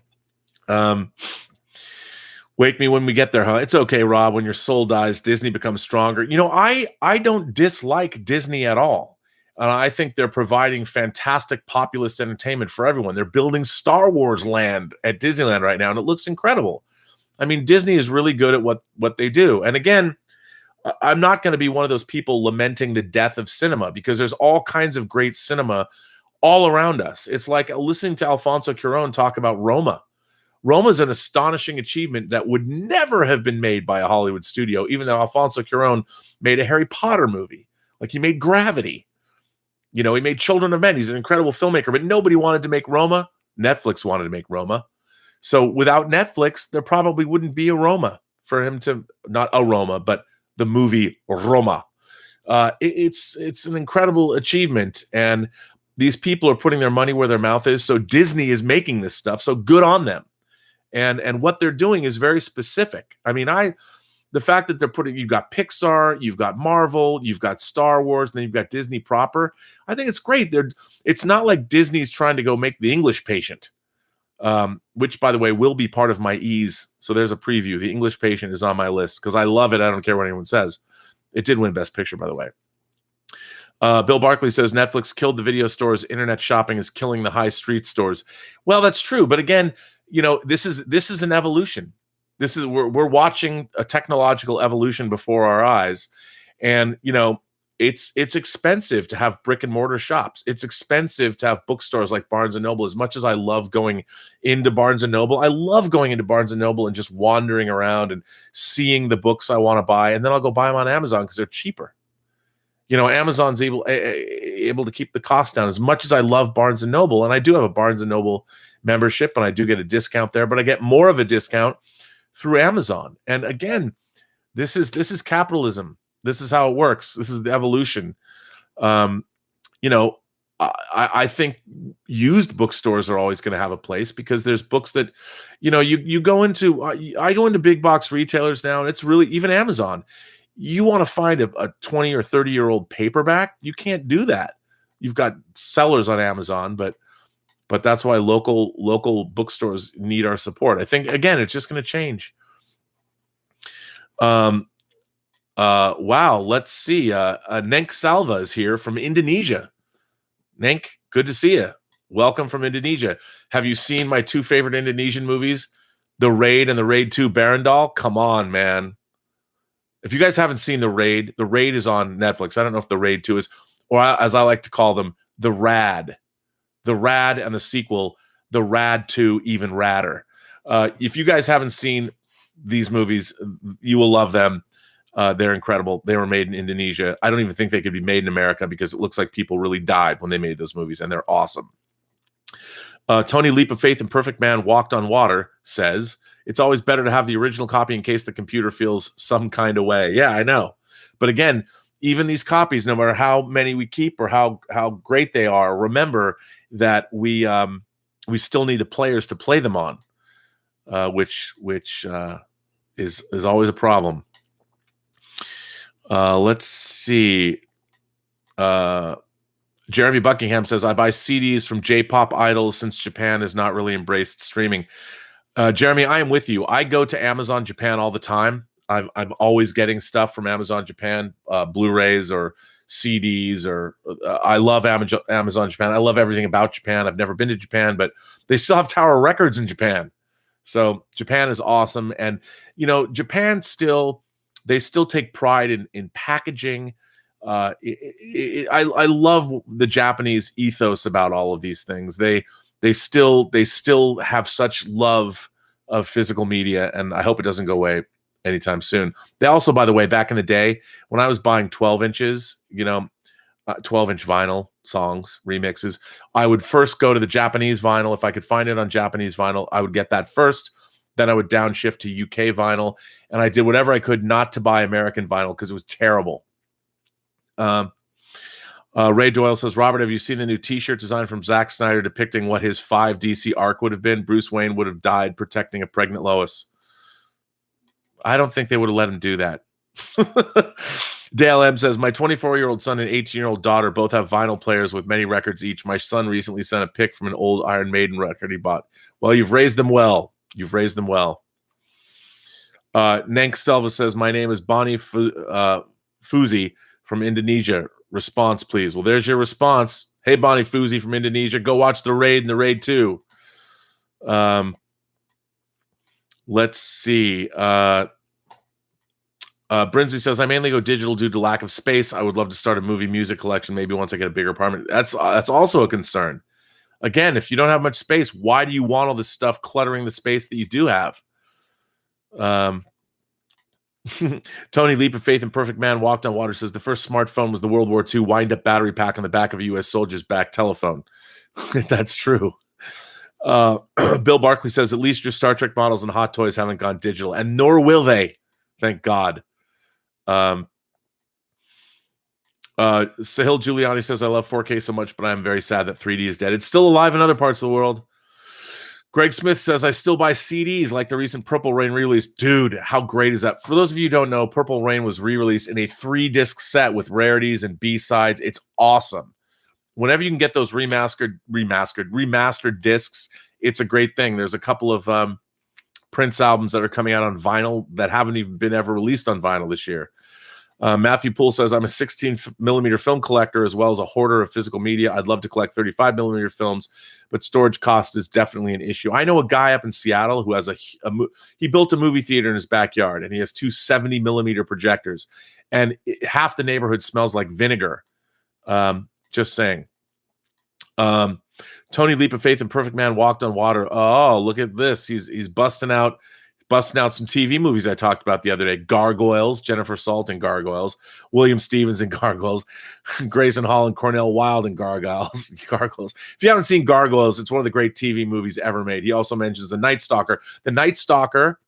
Wake me when we get there, huh? It's okay, Rob. When your soul dies, Disney becomes stronger. I don't dislike Disney at all. I think they're providing fantastic populist entertainment for everyone. They're building Star Wars land at Disneyland right now, and it looks incredible. I mean, Disney is really good at what they do. And again, I'm not going to be one of those people lamenting the death of cinema, because there's all kinds of great cinema all around us. It's like listening to Alfonso Cuarón talk about Roma. Roma is an astonishing achievement that would never have been made by a Hollywood studio, even though Alfonso Cuarón made a Harry Potter movie. Like, he made Gravity. He made Children of Men. He's an incredible filmmaker, but nobody wanted to make Roma. Netflix wanted to make Roma. So without Netflix, there probably wouldn't be a Roma for him to, not a Roma, but the movie Roma. It's an incredible achievement, and these people are putting their money where their mouth is. So Disney is making this stuff. So good on them. And what they're doing is very specific. I mean, the fact that you've got Pixar, you've got Marvel, you've got Star Wars, and then you've got Disney proper. I think it's great. It's not like Disney's trying to go make The English Patient, which, by the way, will be part of my E's. So there's a preview. The English Patient is on my list because I love it. I don't care what anyone says. It did win Best Picture, by the way. Bill Barkley says Netflix killed the video stores. Internet shopping is killing the high street stores. Well, that's true. But again, this is an evolution. We're watching a technological evolution before our eyes. And, it's expensive to have brick and mortar shops. It's expensive to have bookstores like Barnes and Noble. As much as I love going into Barnes and Noble, I love going into Barnes and Noble and just wandering around and seeing the books I want to buy. And then I'll go buy them on Amazon because they're cheaper. Amazon's able to keep the cost down. As much as I love Barnes and Noble, and I do have a Barnes and Noble membership, and I do get a discount there, but I get more of a discount through Amazon. And again, this is capitalism. This is how it works. This is the evolution. I think used bookstores are always going to have a place, because there's books that, you go into. I go into big box retailers now, and it's really, even Amazon. You want to find a 20 or 30-year-old paperback, you can't do that. You've got sellers on Amazon, but that's why local bookstores need our support. I think, again, it's just going to change. Wow, let's see. Nenk Salva is here from Indonesia. Nenk, good to see you. Welcome from Indonesia. Have you seen my two favorite Indonesian movies, The Raid and The Raid 2 Barandal? Come on, man. If you guys haven't seen The Raid is on Netflix. I don't know if The Raid 2 is, or as I like to call them, The Rad. The Rad and the sequel, The Rad 2 Even Radder. If you guys haven't seen these movies, you will love them. They're incredible. They were made in Indonesia. I don't even think they could be made in America, because it looks like people really died when they made those movies, and they're awesome. Tony Leap of Faith and Perfect Man Walked on Water says, it's always better to have the original copy in case the computer feels some kind of way. Yeah, I know. But again, even these copies, no matter how many we keep or how great they are, remember that we still need the players to play them on, which is always a problem. Let's see. Jeremy Buckingham says, I buy CDs from J-pop idols since Japan has not really embraced streaming. Jeremy, I am with you. I go to Amazon Japan all the time. I'm always getting stuff from Amazon Japan, Blu-rays or CDs, or I love Amazon Japan. I love everything about Japan. I've never been to Japan, but they still have Tower Records in Japan. So Japan is awesome. And, Japan they still take pride in packaging. I love the Japanese ethos about all of these things. They still have such love of physical media, and I hope it doesn't go away anytime soon. They also, by the way, back in the day when I was buying 12 inches, 12-inch vinyl songs, remixes, I would first go to the Japanese vinyl. If I could find it on Japanese vinyl, I would get that first. Then I would downshift to UK vinyl, and I did whatever I could not to buy American vinyl because it was terrible. Ray Doyle says, Robert, have you seen the new t-shirt design from Zack Snyder depicting what his 5 DC arc would have been? Bruce Wayne would have died protecting a pregnant Lois. I don't think they would have let him do that. Dale M says, my 24-year-old son and 18-year-old daughter both have vinyl players with many records each. My son recently sent a pic from an old Iron Maiden record he bought. Well, you've raised them well. Nank Selva says, my name is Bonnie Fuzi from Indonesia. Response, please. Well, there's your response. Hey, Bonnie Fuzi from Indonesia. Go watch The Raid and The Raid 2. Let's see. Brinsley says, I mainly go digital due to lack of space. I would love to start a movie music collection maybe once I get a bigger apartment. That's also a concern. Again, if you don't have much space, why do you want all this stuff cluttering the space that you do have? Tony Leap of Faith and Perfect Man Walked on Water says, the first smartphone was the World War II wind-up battery pack on the back of a U.S. soldier's back telephone. That's true. Bill Barkley says, at least your Star Trek models and Hot Toys haven't gone digital, and nor will they. Thank God. Sahil Giuliani says, I love 4K so much, but I'm very sad that 3D is dead. It's still alive in other parts of the world. Greg Smith says, I still buy CDs like the recent Purple Rain re-release. Dude, how great is that? For those of you who don't know, Purple Rain was re-released in a 3-disc set with rarities and B-sides. It's awesome. Whenever you can get those remastered discs, it's a great thing. There's a couple of Prince albums that are coming out on vinyl that haven't even been ever released on vinyl this year. Matthew Poole says, I'm a 16mm film collector as well as a hoarder of physical media. I'd love to collect 35mm films, but storage cost is definitely an issue. I know a guy up in Seattle who has he built a movie theater in his backyard, and he has 2 70mm projectors, and half the neighborhood smells like vinegar. Just saying. Tony Leap of Faith and Perfect Man Walked on Water. Oh, look at this. He's busting out some TV movies I talked about the other day. Gargoyles, Jennifer Salt in Gargoyles, William Stevens in Gargoyles, Grayson Hall and Cornell Wilde in Gargoyles. If you haven't seen Gargoyles, it's one of the great TV movies ever made. He also mentions The Night Stalker. The Night Stalker,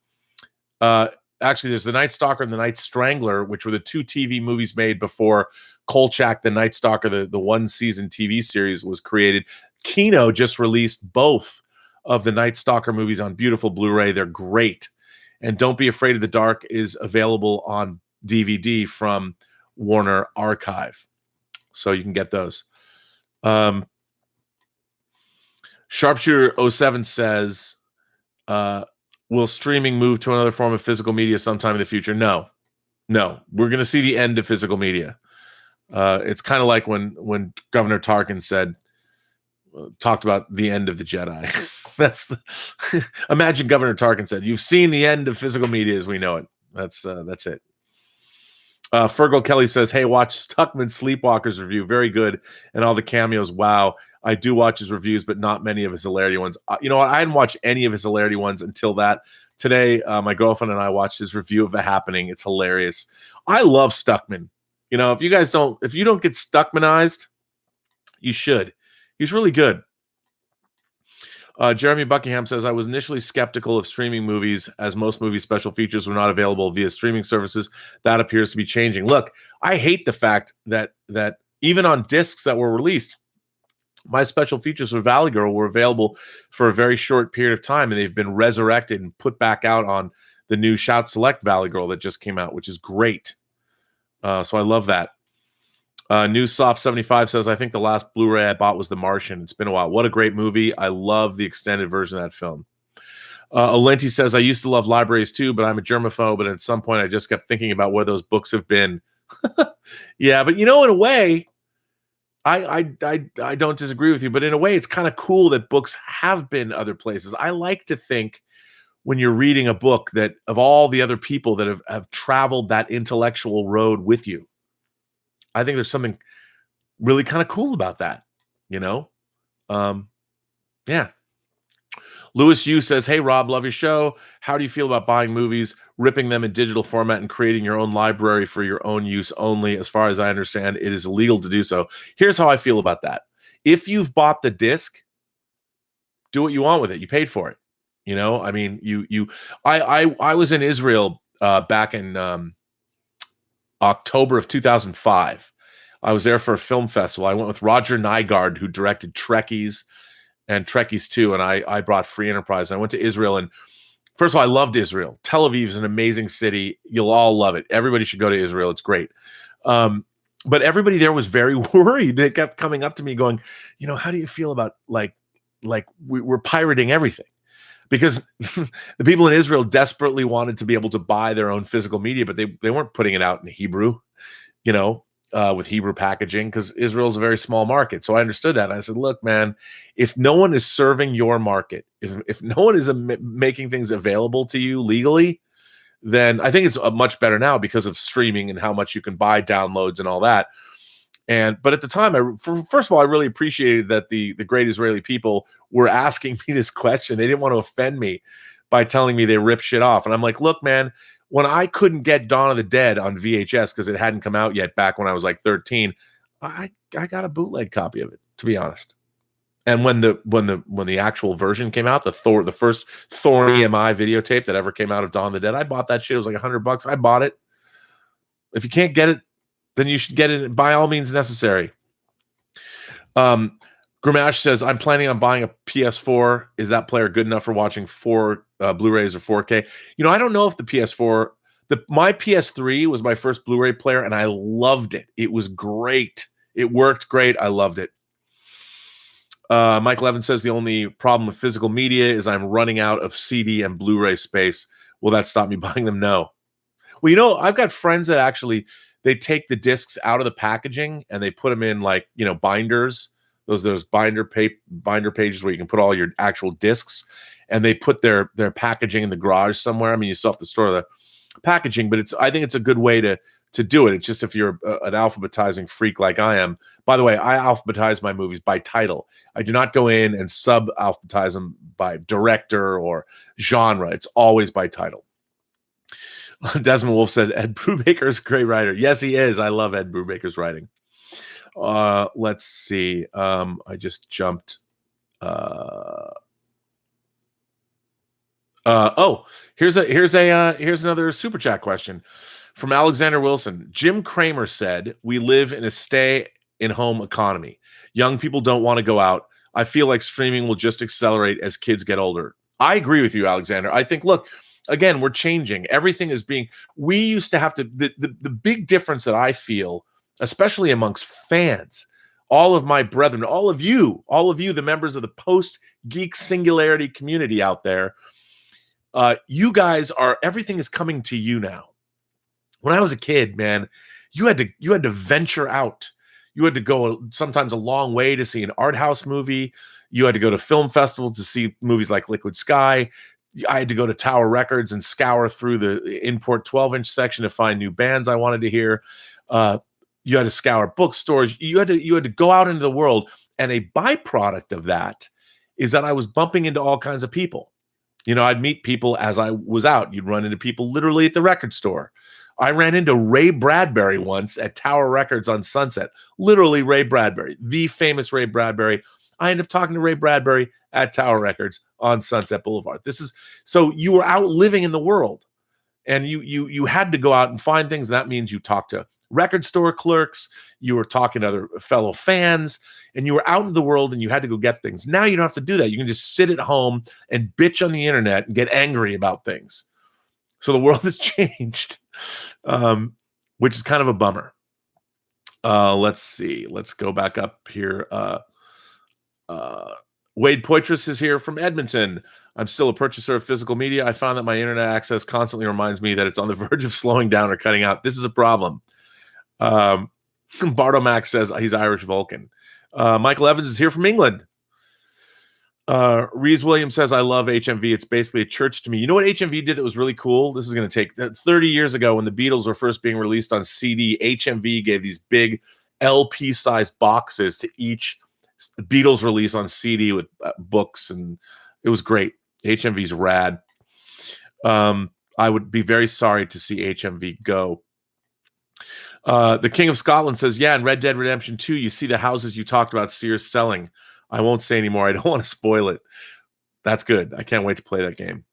actually, there's The Night Stalker and The Night Strangler, which were the 2 TV movies made before Kolchak, The Night Stalker, the 1-season TV series was created. Kino just released both of the Night Stalker movies on beautiful Blu-ray. They're great. And Don't Be Afraid of the Dark is available on DVD from Warner Archive. So you can get those. Sharpshooter07 says, will streaming move to another form of physical media sometime in the future? No. We're going to see the end of physical media. It's kind of like when Governor Tarkin talked about the end of the Jedi. Imagine Governor Tarkin said, "You've seen the end of physical media as we know it." That's it. Fergal Kelly says, "Hey, watch Stuckman's Sleepwalkers review. Very good, and all the cameos. Wow, I do watch his reviews, but not many of his hilarity ones. You know what? I hadn't watched any of his hilarity ones until that. Today, my girlfriend and I watched his review of The Happening. It's hilarious. I love Stuckman. You know, if you don't get Stuckmanized, you should. He's really good." Jeremy Buckingham says, I was initially skeptical of streaming movies as most movie special features were not available via streaming services. That appears to be changing. Look, I hate the fact that even on discs that were released, my special features for Valley Girl were available for a very short period of time, and they've been resurrected and put back out on the new Shout Select Valley Girl that just came out, which is great. So I love that. Newsoft75 says, I think the last Blu-ray I bought was The Martian. It's been a while. What a great movie. I love the extended version of that film. Olenti says, I used to love libraries too, but I'm a germaphobe, and at some point I just kept thinking about where those books have been. Yeah, but you know, in a way, I don't disagree with you, but in a way, it's kind of cool that books have been other places. I like to think when you're reading a book that of all the other people that have traveled that intellectual road with you, I think there's something really kind of cool about that, you know? Yeah. Louis Yu says, hey, Rob, love your show. How do you feel about buying movies, ripping them in digital format, and creating your own library for your own use only? As far as I understand, it is illegal to do so. Here's how I feel about that. If you've bought the disc, do what you want with it. You paid for it. You know, I mean, I was in Israel back in October of 2005. I was there for a film festival. I went with Roger Nygaard, who directed Trekkies and Trekkies 2, and I brought Free Enterprise. I went to Israel, and first of all, I loved Israel. Tel Aviv is an amazing city. You'll all love it. Everybody should go to Israel. It's great. But everybody there was very worried. They kept coming up to me going, you know, how do you feel about like we're pirating everything? because the people in Israel desperately wanted to be able to buy their own physical media, but they weren't putting it out in Hebrew, with Hebrew packaging, because Israel's a very small market. So I understood that. And I said, look, man, if no one is serving your market, if no one is making things available to you legally, then I think it's much better now because of streaming and how much you can buy downloads and all that. But at the time, first of all, I really appreciated that the great Israeli people were asking me this question. They didn't want to offend me by telling me they rip shit off. And I'm like, look, man, when I couldn't get Dawn of the Dead on VHS because it hadn't come out yet back when I was like 13, I got a bootleg copy of it, to be honest. And when the actual version came out, the first Thor EMI videotape that ever came out of Dawn of the Dead, I bought that shit. It was like $100. I bought it. If you can't get it, then you should get it by all means necessary. Grimash says, I'm planning on buying a PS4. Is that player good enough for watching Blu-rays or 4K? I don't know if the PS4, my PS3 was my first Blu-ray player, and I loved it. It was great. It worked great. I loved it. Michael Evans says, the only problem with physical media is I'm running out of CD and Blu-ray space. Will that stop me buying them? No. Well, I've got friends that actually, they take the discs out of the packaging and they put them in binders, those binder pages where you can put all your actual discs, and they put their packaging in the garage somewhere. I mean, you still have to store the packaging, but I think it's a good way to do it. It's just if you're an alphabetizing freak like I am. By the way, I alphabetize my movies by title. I do not go in and sub-alphabetize them by director or genre. It's always by title. Desmond Wolf said, Ed Brubaker is a great writer. Yes, he is. I love Ed Brubaker's writing. Let's see. I just jumped. Here's another super chat question from Alexander Wilson. Jim Cramer said, we live in a stay-in-home economy. Young people don't want to go out. I feel like streaming will just accelerate as kids get older. I agree with you, Alexander. I think, look, again, we're changing. Everything is we used to have to, the big difference that I feel, especially amongst fans, all of my brethren, all of you, the members of the post-geek singularity community out there, you guys everything is coming to you now. When I was a kid, man, you had to venture out. You had to go sometimes a long way to see an art house movie. You had to go to film festivals to see movies like Liquid Sky. I had to go to Tower Records and scour through the import 12-inch section to find new bands I wanted to hear. You had to scour bookstores. You had to go out into the world. And a byproduct of that is that I was bumping into all kinds of people. I'd meet people as I was out. You'd run into people literally at the record store. I ran into Ray Bradbury once at Tower Records on Sunset. Literally Ray Bradbury, the famous Ray Bradbury. I ended up talking to Ray Bradbury at Tower Records on Sunset Boulevard. So you were out living in the world, and you had to go out and find things. That means you talked to record store clerks, you were talking to other fellow fans, and you were out in the world and you had to go get things. Now you don't have to do that. You can just sit at home and bitch on the internet and get angry about things. So the world has changed, which is kind of a bummer. Let's see. Let's go back up here. Wade Poitras is here from Edmonton. I'm still a purchaser of physical media. I found that my internet access constantly reminds me that it's on the verge of slowing down or cutting out. This is a problem. Bardo Max says he's Irish Vulcan. Michael Evans is here from England. Reese Williams says, I love HMV. It's basically a church to me. You know what HMV did that was really cool? This is going to take 30 years ago when the Beatles were first being released on CD. HMV gave these big LP-sized boxes to each Beatles release on CD with books, and it was great. HMV's rad. I would be very sorry to see HMV go. The King of Scotland says, yeah, in Red Dead Redemption 2, you see the houses you talked about Sears selling. I won't say anymore. I don't want to spoil it. That's good. I can't wait to play that game.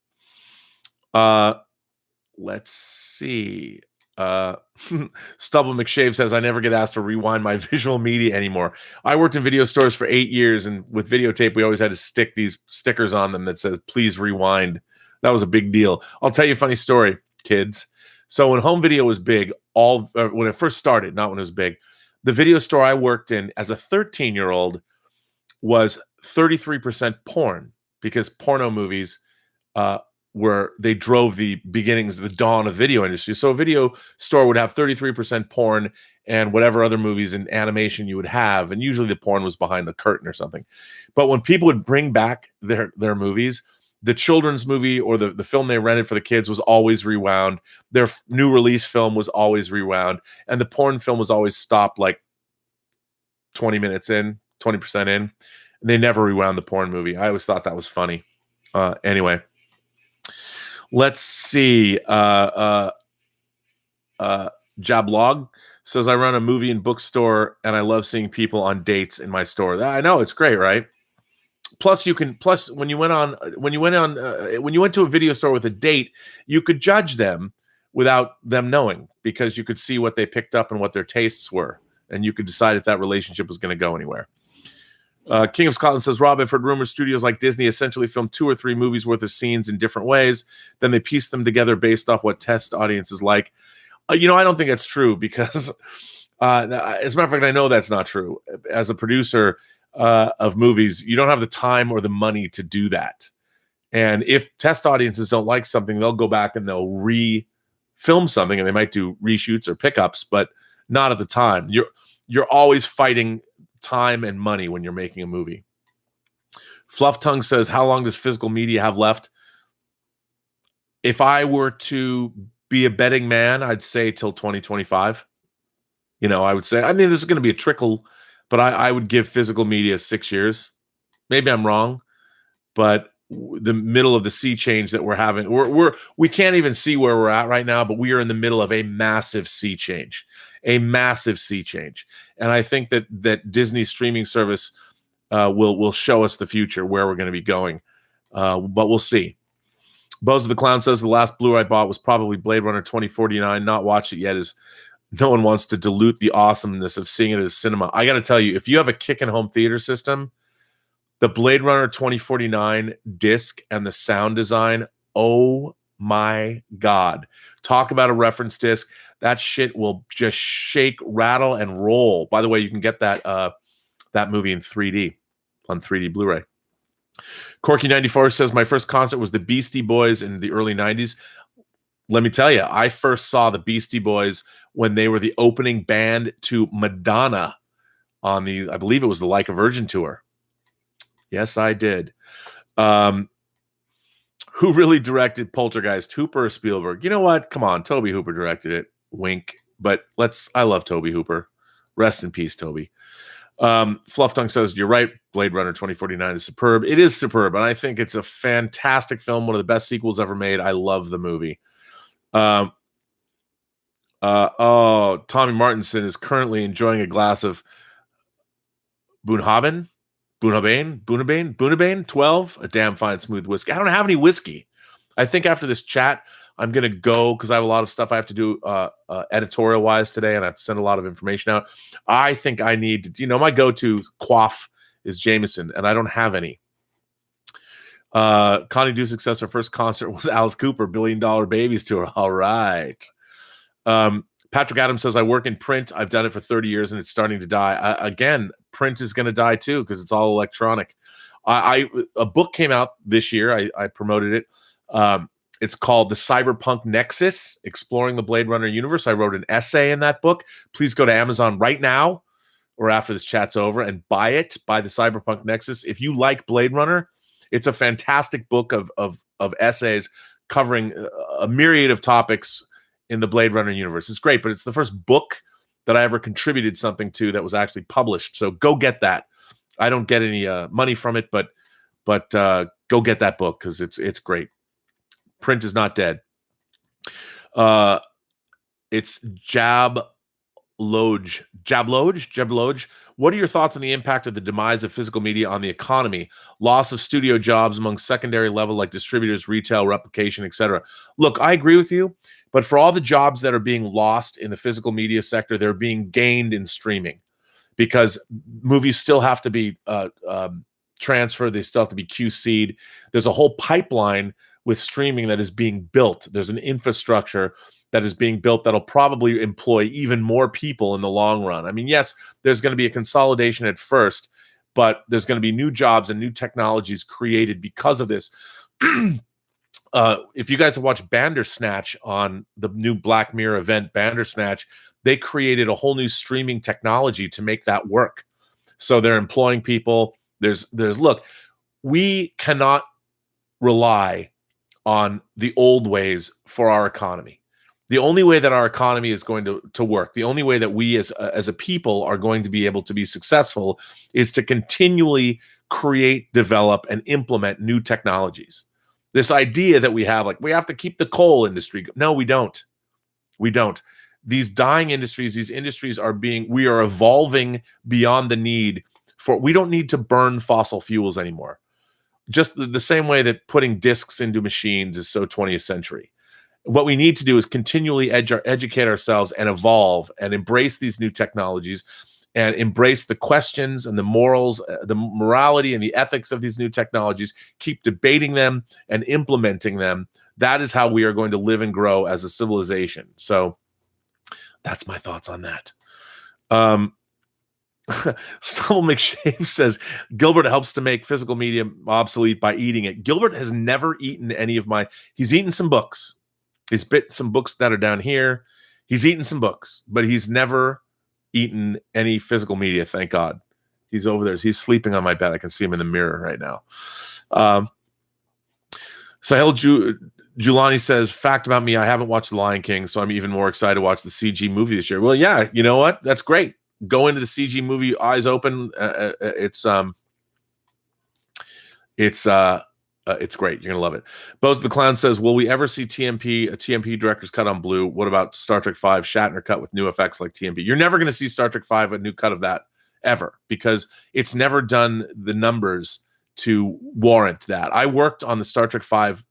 Let's see. Stubble McShave says, I never get asked to rewind my visual media anymore. I worked in video stores for 8 years, and with videotape, we always had to stick these stickers on them that says, please rewind. That was a big deal. I'll tell you a funny story, kids. So when home video was big, when it first started, not when it was big, the video store I worked in as a 13-year-old was 33% porn, because porno movies where they drove the beginnings, the dawn of the video industry. So a video store would have 33% porn and whatever other movies and animation you would have, and usually the porn was behind the curtain or something. But when people would bring back their movies, the children's movie or the film they rented for the kids was always rewound. Their new release film was always rewound, and the porn film was always stopped like 20 minutes in, 20% in. And they never rewound the porn movie. I always thought that was funny. Anyway, let's see. Jablog says, I run a movie and bookstore and I love seeing people on dates in my store. I know, it's great, right? Plus when you went to a video store with a date, you could judge them without them knowing, because you could see what they picked up and what their tastes were, and you could decide if that relationship was going to go anywhere. King of Scotland says, Rob, I've heard rumors studios like Disney essentially film 2 or 3 movies worth of scenes in different ways. Then they piece them together based off what test audiences like. I don't think that's true, because as a matter of fact, I know that's not true. As a producer of movies, you don't have the time or the money to do that. And if test audiences don't like something, they'll go back and they'll re-film something, and they might do reshoots or pickups, but not at the time. You're always fighting time and money when you're making a movie. Fluff Tongue says, how long does physical media have left? If I were to be a betting man, I'd say till 2025. I would say, there's going to be a trickle, but I would give physical media 6 years. Maybe I'm wrong, but the middle of the sea change that we're having, we can't even see where we're at right now, but we are in the middle of a massive sea change. And I think that Disney streaming service will show us the future, where we're going to be going, but we'll see. Bozo the Clown says, the last Blu-ray I bought was probably Blade Runner 2049. Not watched it yet, as no one wants to dilute the awesomeness of seeing it as cinema. I got to tell you, if you have a kick and home theater system, the Blade Runner 2049 disc and the sound design, oh my God. Talk about a reference disc. That shit will just shake, rattle, and roll. By the way, you can get that movie in 3D on 3D Blu-ray. Corky94 says, my first concert was the Beastie Boys in the early 90s. Let me tell you, I first saw the Beastie Boys when they were the opening band to Madonna on I believe it was the Like a Virgin tour. Yes, I did. Who really directed Poltergeist, Hooper or Spielberg? You know what? Come on, Tobe Hooper directed it. Wink. But I love Tobe Hooper. Rest in peace, Tobe. Fluff Tongue says, you're right, Blade Runner 2049 is superb. It is superb, and I think it's a fantastic film, one of the best sequels ever made. I love the movie. Tommy Martinson is currently enjoying a glass of Bunabane 12, a damn fine smooth whiskey. I don't have any whiskey. I think after this chat, I'm going to go, because I have a lot of stuff I have to do editorial-wise today, and I have to send a lot of information out. I think I need to, my go-to quaff is Jameson, and I don't have any. Connie Dusick says her first concert was Alice Cooper, $1 Billion Babies Tour. All right. Patrick Adams says, I work in print. I've done it for 30 years, and it's starting to die. Again, print is going to die too, because it's all electronic. A book came out this year. I promoted it. It's called The Cyberpunk Nexus, Exploring the Blade Runner Universe. I wrote an essay in that book. Please go to Amazon right now or after this chat's over and buy it. Buy The Cyberpunk Nexus. If you like Blade Runner, it's a fantastic book of essays covering a myriad of topics in the Blade Runner universe. It's great, but it's the first book that I ever contributed something to that was actually published. So go get that. I don't get any money from it, but go get that book, because it's great. Print is not dead. It's Jabloge. What are your thoughts on the impact of the demise of physical media on the economy? Loss of studio jobs among secondary level like distributors, retail, replication, etc. Look, I agree with you, but for all the jobs that are being lost in the physical media sector, they're being gained in streaming, because movies still have to be transferred. They still have to be QC'd. There's a whole pipeline with streaming that is being built. There's an infrastructure that is being built that'll probably employ even more people in the long run. I mean, yes, there's going to be a consolidation at first, but there's going to be new jobs and new technologies created because of this. If you guys have watched Bandersnatch on the new Black Mirror event, Bandersnatch, they created a whole new streaming technology to make that work. So they're employing people. Look, we cannot rely on the old ways for our economy. The only way that our economy is going to work, the only way that we as a people are going to be able to be successful is to continually create, develop, and implement new technologies. This idea that we have, like, we have to keep the coal industry. No, we don't. We don't. These dying industries, we are evolving beyond the need we don't need to burn fossil fuels anymore. Just the same way that putting discs into machines is so 20th century. What we need to do is continually educate ourselves and evolve and embrace these new technologies and embrace the questions and the morals, the morality and the ethics of these new technologies, keep debating them and implementing them. That is how we are going to live and grow as a civilization. So that's my thoughts on that. Stubble McShave says, Gilbert helps to make physical media obsolete by eating it. Gilbert has never eaten any of he's eaten some books. He's bit some books that are down here. He's eaten some books, but he's never eaten any physical media, thank God. He's over there. He's sleeping on my bed. I can see him in the mirror right now. Sahil Julani says, fact about me, I haven't watched The Lion King, so I'm even more excited to watch the CG movie this year. Well, yeah, you know what? That's great. Go into the CG movie, eyes open. It's great. You're gonna love it. Bose the Clown says, will we ever see a TMP director's cut on Blue? What about Star Trek V Shatner cut with new effects like TMP? You're never gonna see Star Trek V, a new cut of that ever, because it's never done the numbers to warrant that. I worked on the Star Trek V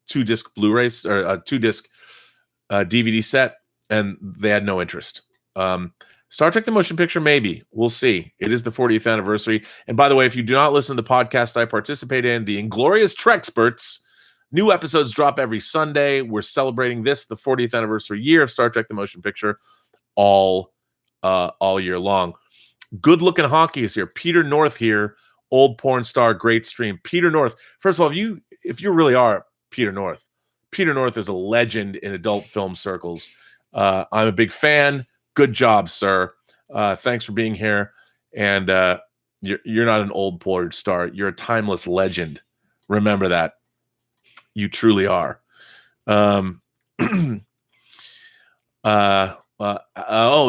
2-disc Blu-rays or 2-disc DVD set, and they had no interest. Star Trek the Motion Picture, maybe. We'll see. It is the 40th anniversary. And by the way, if you do not listen to the podcast I participate in, the Inglorious Trexperts, new episodes drop every Sunday. We're celebrating the 40th anniversary year of Star Trek the Motion Picture all year long. Good looking honky is here. Peter North here, old porn star, great stream. Peter North. First of all, if you really are Peter North is a legend in adult film circles. I'm a big fan. Good job, sir. Thanks for being here. And you're not an old porn star. You're a timeless legend. Remember that. You truly are.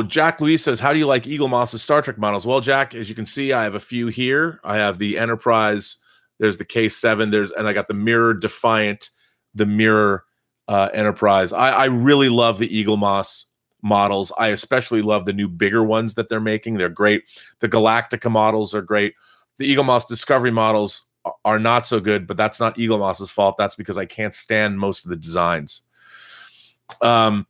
Jack Louise says, how do you like Eagle Moss's Star Trek models? Well, Jack, as you can see, I have a few here. I have the Enterprise. There's the K7. And I got the Mirror Defiant, the Mirror Enterprise. I really love the Eagle Moss models. I especially love the new bigger ones that they're making. They're great. The Galactica models are great. The Eagle Moss Discovery models are not so good, but that's not Eagle Moss's fault. That's because I can't stand most of the designs. Sahil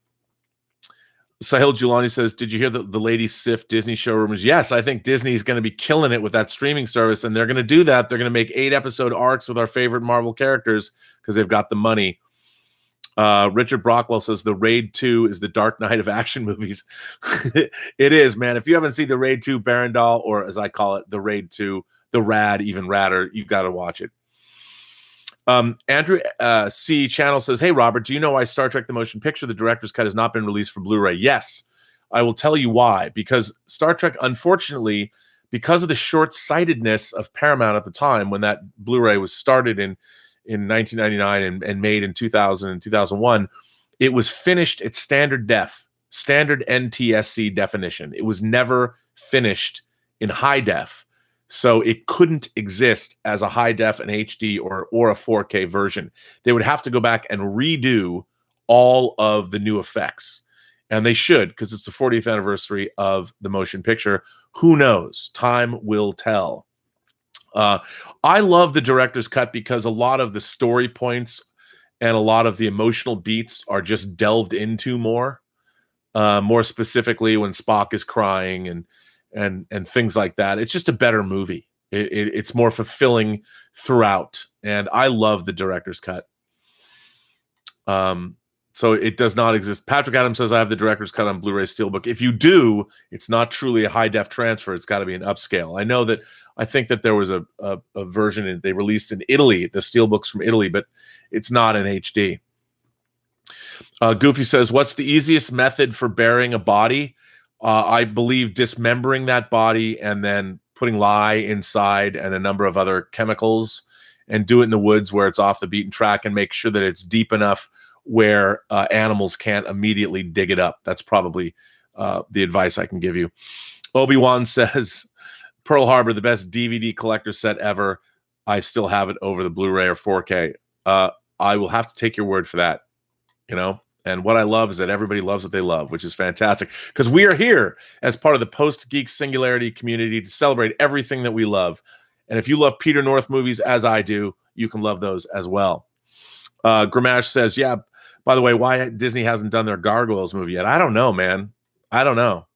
Julani says, did you hear the Lady Sif Disney show rumors? Yes, I think Disney's going to be killing it with that streaming service, and they're going to do that. They're going to make 8-episode arcs with our favorite Marvel characters because they've got the money. Richard Brockwell says the Raid 2 is the Dark Knight of action movies. It is, man. If you haven't seen the Raid 2 Barandal, or as I call it, the Raid 2, the Rad, even radder, you got to watch it. Andrew C. Channel says, hey, Robert, do you know why Star Trek the Motion Picture, the director's cut, has not been released for Blu-ray? Yes, I will tell you why. Because Star Trek, unfortunately, because of the short-sightedness of Paramount at the time when that Blu-ray was started in 1999 and made in 2000 and 2001, it was finished at standard NTSC definition. It was never finished in high def. So it couldn't exist as a high def and HD or a 4K version. They would have to go back and redo all of the new effects. And they should, because it's the 40th anniversary of the motion picture. Who knows? Time will tell. I love the director's cut because a lot of the story points and a lot of the emotional beats are just delved into more specifically when Spock is crying and things like that. It's just a better movie. It's more fulfilling throughout, and I love the director's cut. So it does not exist. Patrick Adams says, I have the director's cut on Blu-ray Steelbook. If you do, it's not truly a high-def transfer. It's got to be an upscale. I think that there was a version they released in Italy, the Steelbooks from Italy, but it's not in HD. Goofy says, what's the easiest method for burying a body? I believe dismembering that body and then putting lye inside and a number of other chemicals, and do it in the woods where it's off the beaten track, and make sure that it's deep enough where animals can't immediately dig it up. That's probably the advice I can give you. Obi-Wan says, Pearl Harbor, the best DVD collector set ever. I still have it over the Blu-ray or 4K. I will have to take your word for that, you know? And what I love is that everybody loves what they love, which is fantastic, because we are here as part of the Post-Geek Singularity community to celebrate everything that we love. And if you love Peter North movies as I do, you can love those as well. Gramash says, yeah, by the way, why Disney hasn't done their Gargoyles movie yet? I don't know, man. I don't know.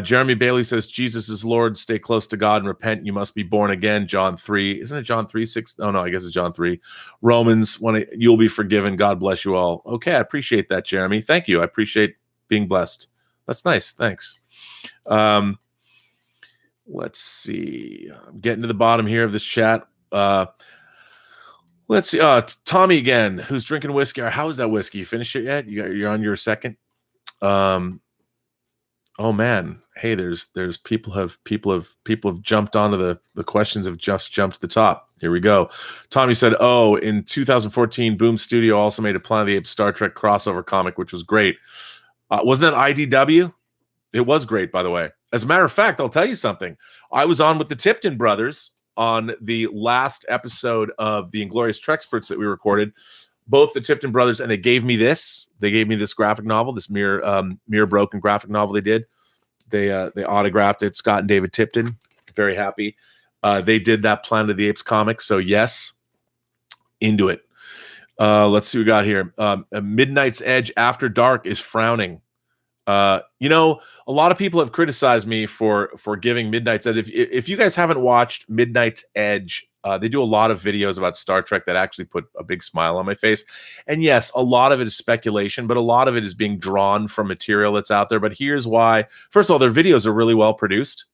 Jeremy Bailey says, Jesus is Lord, stay close to God and repent. You must be born again. John 3. Isn't it John 3, 6? Oh, no, I guess it's John 3. Romans, you'll be forgiven. God bless you all. Okay, I appreciate that, Jeremy. Thank you. I appreciate being blessed. That's nice. Thanks. Let's see. I'm getting to the bottom here of this chat. Let's see. Tommy again, who's drinking whiskey. How is that whiskey? You finished it yet? You're on your second? Oh man, hey, there's people have jumped onto the questions, have just jumped to the top. Here we go. Tommy said, "Oh, in 2014, Boom Studio also made a Planet of the Apes Star Trek crossover comic, which was great. Wasn't that IDW? It was great, by the way. As a matter of fact, I'll tell you something. I was on with the Tipton brothers on the last episode of the Inglorious Trexperts that we recorded. Both the Tipton brothers, and they gave me this. They gave me this graphic novel, this Mirror Broken graphic novel they did. They autographed it, Scott and David Tipton. Very happy. They did that Planet of the Apes comic, so yes, into it. Let's see what we got here. Midnight's Edge After Dark is frowning. You know, a lot of people have criticized me for giving Midnight's Edge. If you guys haven't watched Midnight's Edge, they do a lot of videos about Star Trek that actually put a big smile on my face. And yes, a lot of it is speculation, but a lot of it is being drawn from material that's out there. But here's why. First of all, their videos are really well produced.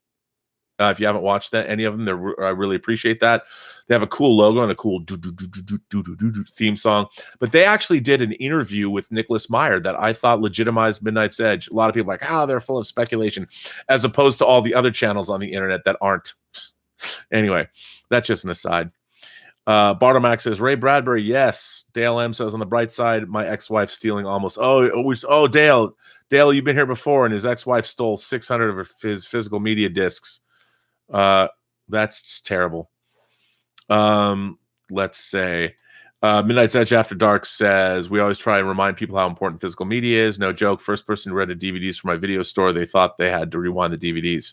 If you haven't watched any of them, I really appreciate that. They have a cool logo and a cool theme song. But they actually did an interview with Nicholas Meyer that I thought legitimized Midnight's Edge. A lot of people are like, they're full of speculation, as opposed to all the other channels on the internet that aren't. Anyway, that's just an aside. Bartomac says, Ray Bradbury, yes. Dale M says, on the bright side, my ex-wife stealing almost. Oh, Dale, you've been here before, and his ex-wife stole 600 of his physical media discs. That's terrible. Let's say Midnight's Edge After Dark says, we always try and remind people how important physical media is. No joke. First person who rented DVDs from my video store, they thought they had to rewind the DVDs.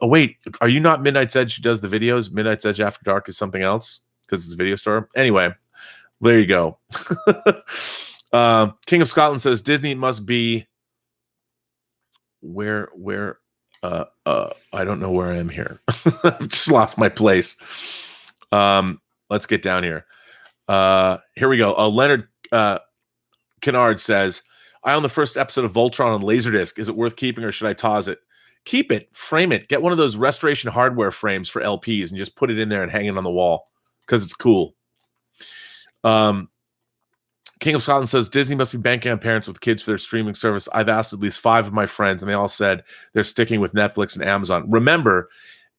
Wait, are you not Midnight's Edge who does the videos? Midnight's Edge After Dark is something else because it's a video store. Anyway, there you go. King of Scotland says, Disney must be where I don't know where I am here. I've just lost my place. Let's get down here. Here we go. Leonard Kennard says, I own the first episode of Voltron on Laserdisc. Is it worth keeping or should I toss it? Keep it, frame it, get one of those restoration hardware frames for LPs and just put it in there and hang it on the wall because it's cool. King of Scotland says, Disney must be banking on parents with kids for their streaming service. I've asked at least 5 of my friends, and they all said they're sticking with Netflix and Amazon. Remember,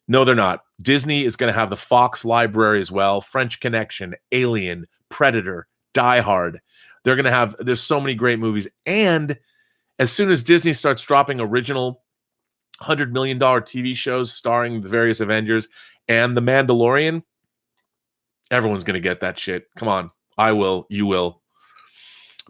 no, they're not. Disney is going to have the Fox library as well. French Connection, Alien, Predator, Die Hard. They're going to have, there's so many great movies. And as soon as Disney starts dropping original $100 million TV shows starring the various Avengers and The Mandalorian, everyone's going to get that shit. Come on. I will. You will.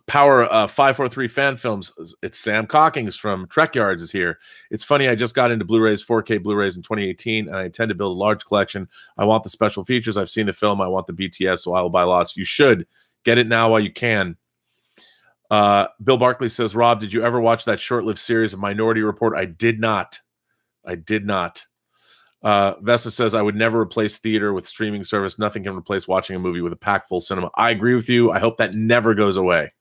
Power 543 Fan Films. It's Sam Cockings from Trek Yards is here. It's funny, I just got into Blu-rays, 4K Blu-rays in 2018, and I intend to build a large collection. I want the special features. I've seen the film. I want the BTS, so I will buy lots. You should. Get it now while you can. Bill Barkley says, Rob, did you ever watch that short-lived series of Minority Report? I did not. Vesta says, I would never replace theater with streaming service. Nothing can replace watching a movie with a packed full cinema. I agree with you. I hope that never goes away.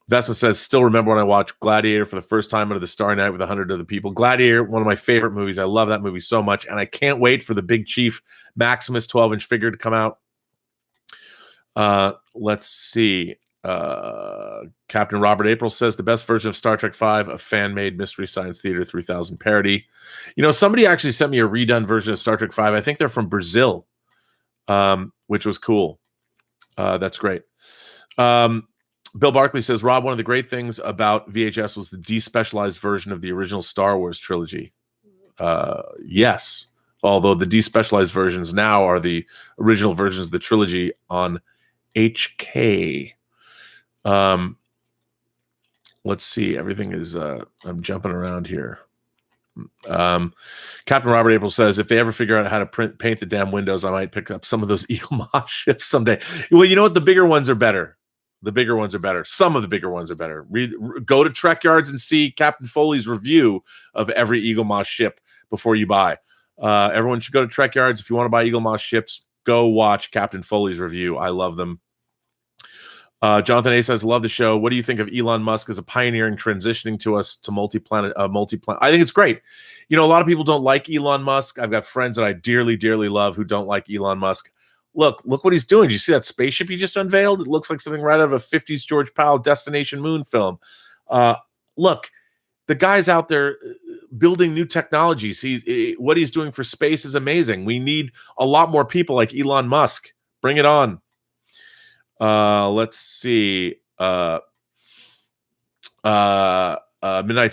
Vesta says, still remember when I watched Gladiator for the first time under the Starry Night with 100 other people. Gladiator, one of my favorite movies. I love that movie so much, and I can't wait for the Big Chief Maximus 12-inch figure to come out. Let's see. Captain Robert April says, the best version of Star Trek V, a fan-made Mystery Science Theater 3000 parody. You know, somebody actually sent me a redone version of Star Trek V. I think they're from Brazil, which was cool. That's great. Bill Barkley says, Rob, one of the great things about VHS was the despecialized version of the original Star Wars trilogy. Yes, although the despecialized versions now are the original versions of the trilogy on HK. Let's see. Everything is, I'm jumping around here. Captain Robert April says, if they ever figure out how to paint the damn windows, I might pick up some of those Eagle Moss ships someday. Well, you know what? The bigger ones are better. The bigger ones are better. Some of the bigger ones are better. Go to Trek Yards and see Captain Foley's review of every Eagle Moss ship before you buy. Everyone should go to Trek Yards. If you want to buy Eagle Moss ships, go watch Captain Foley's review. I love them. Jonathan A says, love the show. What do you think of Elon Musk as a pioneering transitioning to us to multi-planet? I think it's great. You know, a lot of people don't like Elon Musk. I've got friends that I dearly, dearly love who don't like Elon Musk. Look what he's doing. Do you see that spaceship he just unveiled? It looks like something right out of a 50s George Powell Destination Moon film. Look, the guy's out there building new technologies. What he's doing for space is amazing. We need a lot more people like Elon Musk. Bring it on. Let's see. Midnight's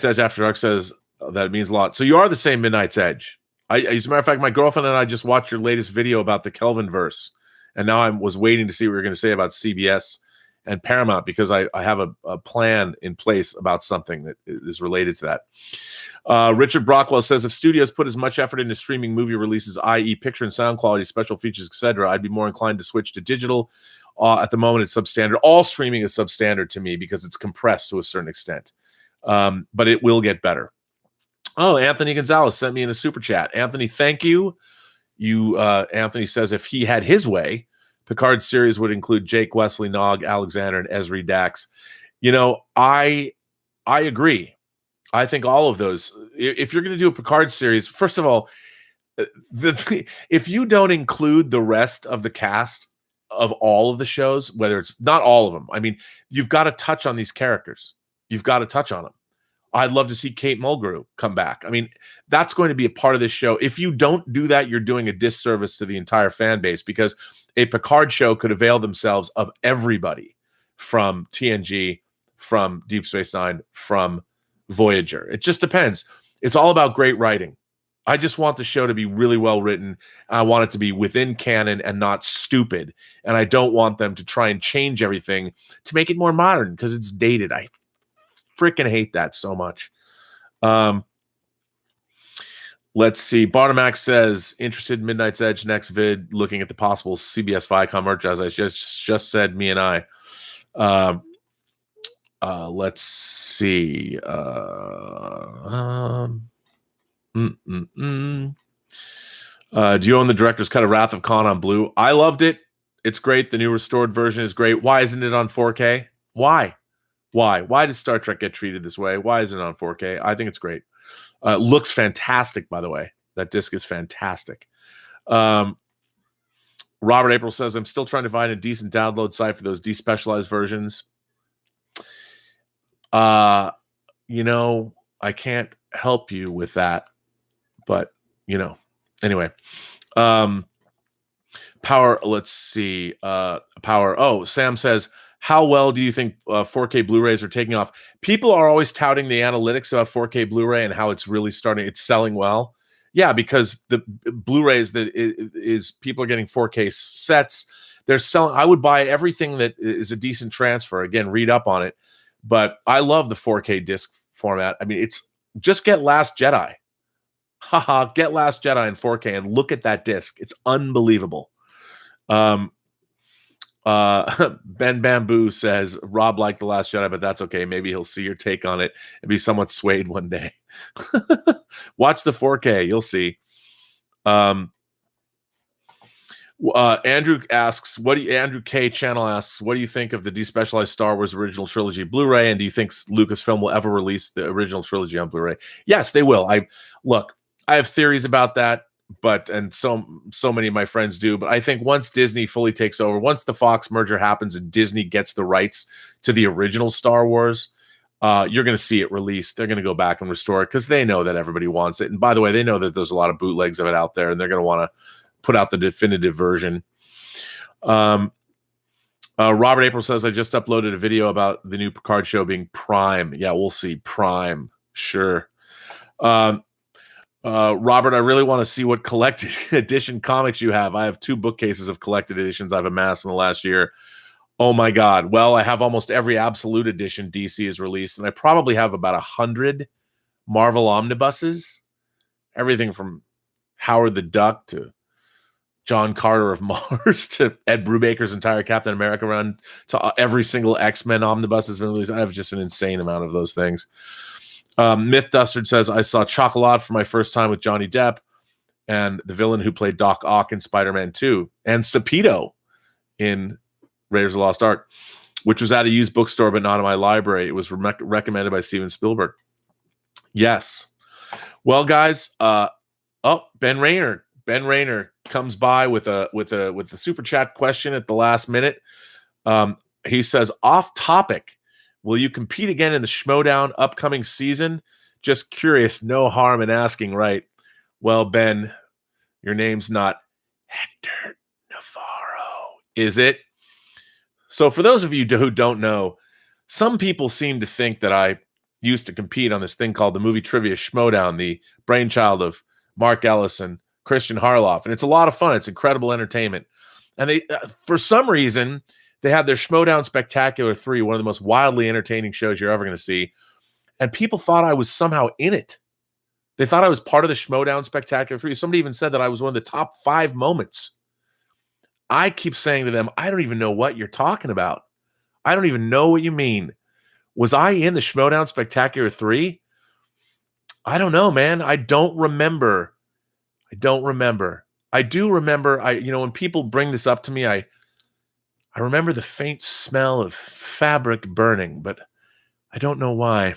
Edge After Dark says that it means a lot. So you are the same Midnight's Edge. As a matter of fact, my girlfriend and I just watched your latest video about the Kelvin verse, and now I was waiting to see what you were going to say about CBS and Paramount, because I have a plan in place about something that is related to that. Richard Brockwell says, if studios put as much effort into streaming movie releases, i.e. picture and sound quality, special features, etc., I'd be more inclined to switch to digital. At the moment, it's substandard. All streaming is substandard to me because it's compressed to a certain extent. But it will get better. Oh, Anthony Gonzalez sent me in a super chat. Anthony, thank you. Anthony says, if he had his way, Picard's series would include Jake, Wesley, Nog, Alexander, and Ezri Dax. You know, I agree. I think all of those. If you're going to do a Picard series, first of all, if you don't include the rest of the cast of all of the shows, whether it's not all of them, I mean, you've got to touch on these characters. You've got to touch on them. I'd love to see Kate Mulgrew come back. I mean, that's going to be a part of this show. If you don't do that, you're doing a disservice to the entire fan base, because a Picard show could avail themselves of everybody from TNG, from Deep Space Nine, from Voyager. It just depends. It's all about great writing. I just want the show to be really well written. I want it to be within canon and not stupid. And I don't want them to try and change everything to make it more modern, because it's dated. I freaking hate that so much. Let's see. Barnamax says, interested in Midnight's Edge next vid, looking at the possible CBS Viacom merch, as I just said, me and I. Let's see. Do you own the director's cut of Wrath of Khan on Blue? I loved it. It's great. The new restored version is great. Why isn't it on 4K? Why? Why does Star Trek get treated this way? Why isn't it on 4K? I think it's great. Looks fantastic, by the way. That disc is fantastic. Robert April says, I'm still trying to find a decent download site for those despecialized versions. You know, I can't help you with that. But, you know, anyway. Power, let's see. Power. Oh, Sam says, how well do you think 4K Blu-rays are taking off? People are always touting the analytics about 4K Blu-ray and how it's really it's selling well. Yeah, because the Blu-rays that is people are getting 4K sets. They're selling. I would buy everything that is a decent transfer. Again, read up on it. But I love the 4K disc format. I mean, it's just get Last Jedi. Haha, get Last Jedi in 4K and look at that disc. It's unbelievable. Ben Bamboo says, Rob liked The Last Jedi, but that's okay. Maybe he'll see your take on it and be somewhat swayed one day. Watch the 4K. You'll see. Andrew K channel asks, what do you think of the despecialized Star Wars original trilogy Blu-ray, and do you think Lucasfilm will ever release the original trilogy on Blu-ray? Yes, they will. I have theories about that, and so many of my friends do, but I think once Disney fully takes over, once the Fox merger happens and Disney gets the rights to the original Star Wars, you're going to see it released. They're going to go back and restore it because they know that everybody wants it. And by the way, they know that there's a lot of bootlegs of it out there, and they're going to want to put out the definitive version. Robert April says, I just uploaded a video about the new Picard show being Prime. Yeah, we'll see. Prime. Sure. Robert, I really want to see what collected edition comics you have. I have 2 bookcases of collected editions I've amassed in the last year. Oh my God. Well, I have almost every Absolute edition DC has released, and I probably have about 100 Marvel omnibuses. Everything from Howard the Duck to John Carter of Mars to Ed Brubaker's entire Captain America run to every single X-Men omnibus has been released. I have just an insane amount of those things. Myth Dustard says, I saw Chocolat for my first time with Johnny Depp and the villain who played Doc Ock in Spider-Man 2, and Sapito in Raiders of the Lost Ark, which was at a used bookstore but not in my library. It was recommended by Steven Spielberg. Yes. Well, guys, Ben Rayner comes by with a super chat question at the last minute. He says, off topic, will you compete again in the Schmodown upcoming season? Just curious, no harm in asking, right? Well, Ben, your name's not Hector Navarro, is it? So for those of you who don't know, some people seem to think that I used to compete on this thing called the Movie Trivia Schmodown, the brainchild of Mark Ellis and Christian Harloff. And it's a lot of fun. It's incredible entertainment. And they, for some reason, they had their Schmodown Spectacular 3, one of the most wildly entertaining shows you're ever going to see. And people thought I was somehow in it. They thought I was part of the Schmodown Spectacular 3. Somebody even said that I was one of the top 5 moments. I keep saying to them, I don't even know what you're talking about. I don't even know what you mean. Was I in the Schmodown Spectacular 3? I don't know, man. I don't remember. I do remember. When people bring this up to me, I remember the faint smell of fabric burning, but I don't know why.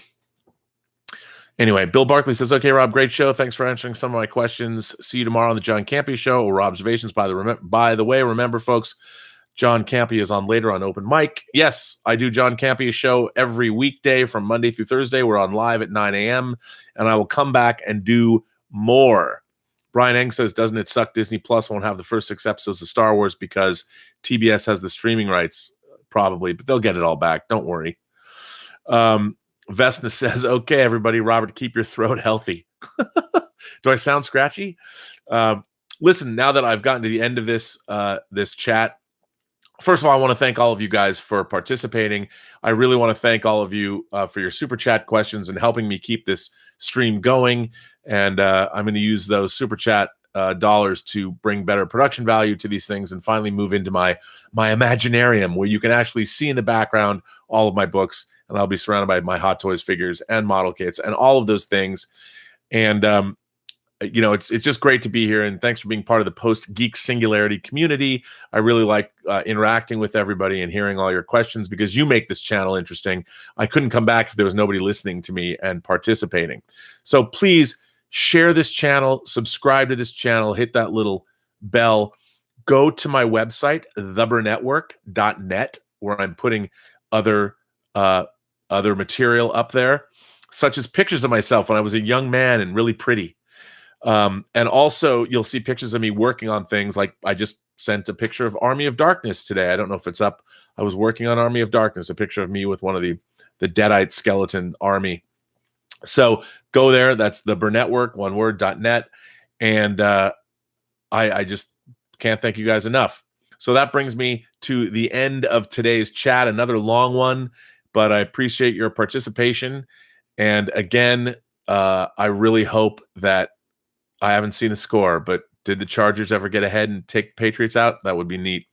Anyway, Bill Barkley says, okay, Rob, great show. Thanks for answering some of my questions. See you tomorrow on the John Campea Show or Robservations. By the way, remember, folks, John Campea is on later on Open Mic. Yes, I do John Campea Show every weekday from Monday through Thursday. We're on live at 9 a.m., and I will come back and do more. Brian Eng says, doesn't it suck Disney Plus won't have the first 6 episodes of Star Wars because TBS has the streaming rights? Probably, but they'll get it all back. Don't worry. Vesna says, okay, everybody, Robert, keep your throat healthy. Do I sound scratchy? Listen, now that I've gotten to the end of this chat, first of all, I want to thank all of you guys for participating. I really want to thank all of you for your super chat questions and helping me keep this stream going. And I'm going to use those super chat dollars to bring better production value to these things and finally move into my Imaginarium, where you can actually see in the background all of my books, and I'll be surrounded by my Hot Toys figures and model kits and all of those things. And it's just great to be here, and thanks for being part of the Post Geek Singularity community. I really like interacting with everybody and hearing all your questions because you make this channel interesting. I couldn't come back if there was nobody listening to me and participating. So please share this channel, subscribe to this channel, hit that little bell. Go to my website, theburnetwork.net, where I'm putting other material up there, such as pictures of myself when I was a young man and really pretty. And also you'll see pictures of me working on things, like I just sent a picture of Army of Darkness today. I don't know if it's up. I was working on Army of Darkness, a picture of me with one of the Deadite skeleton army. So go there. That's the Burnetwork, one word, .net. And I just can't thank you guys enough. So that brings me to the end of today's chat, another long one, but I appreciate your participation. And again, I really hope that I haven't seen a score, but Did the Chargers ever get ahead and take the Patriots out? That would be neat.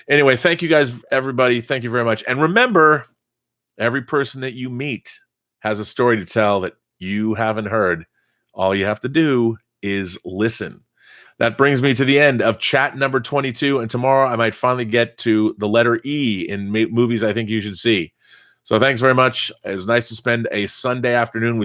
Anyway, thank you guys, everybody. Thank you very much. And remember, every person that you meet has a story to tell that you haven't heard. All you have to do is listen. That brings me to the end of chat number 22. And tomorrow I might finally get to the letter E in movies I think you should see. So thanks very much. It was nice to spend a Sunday afternoon with you.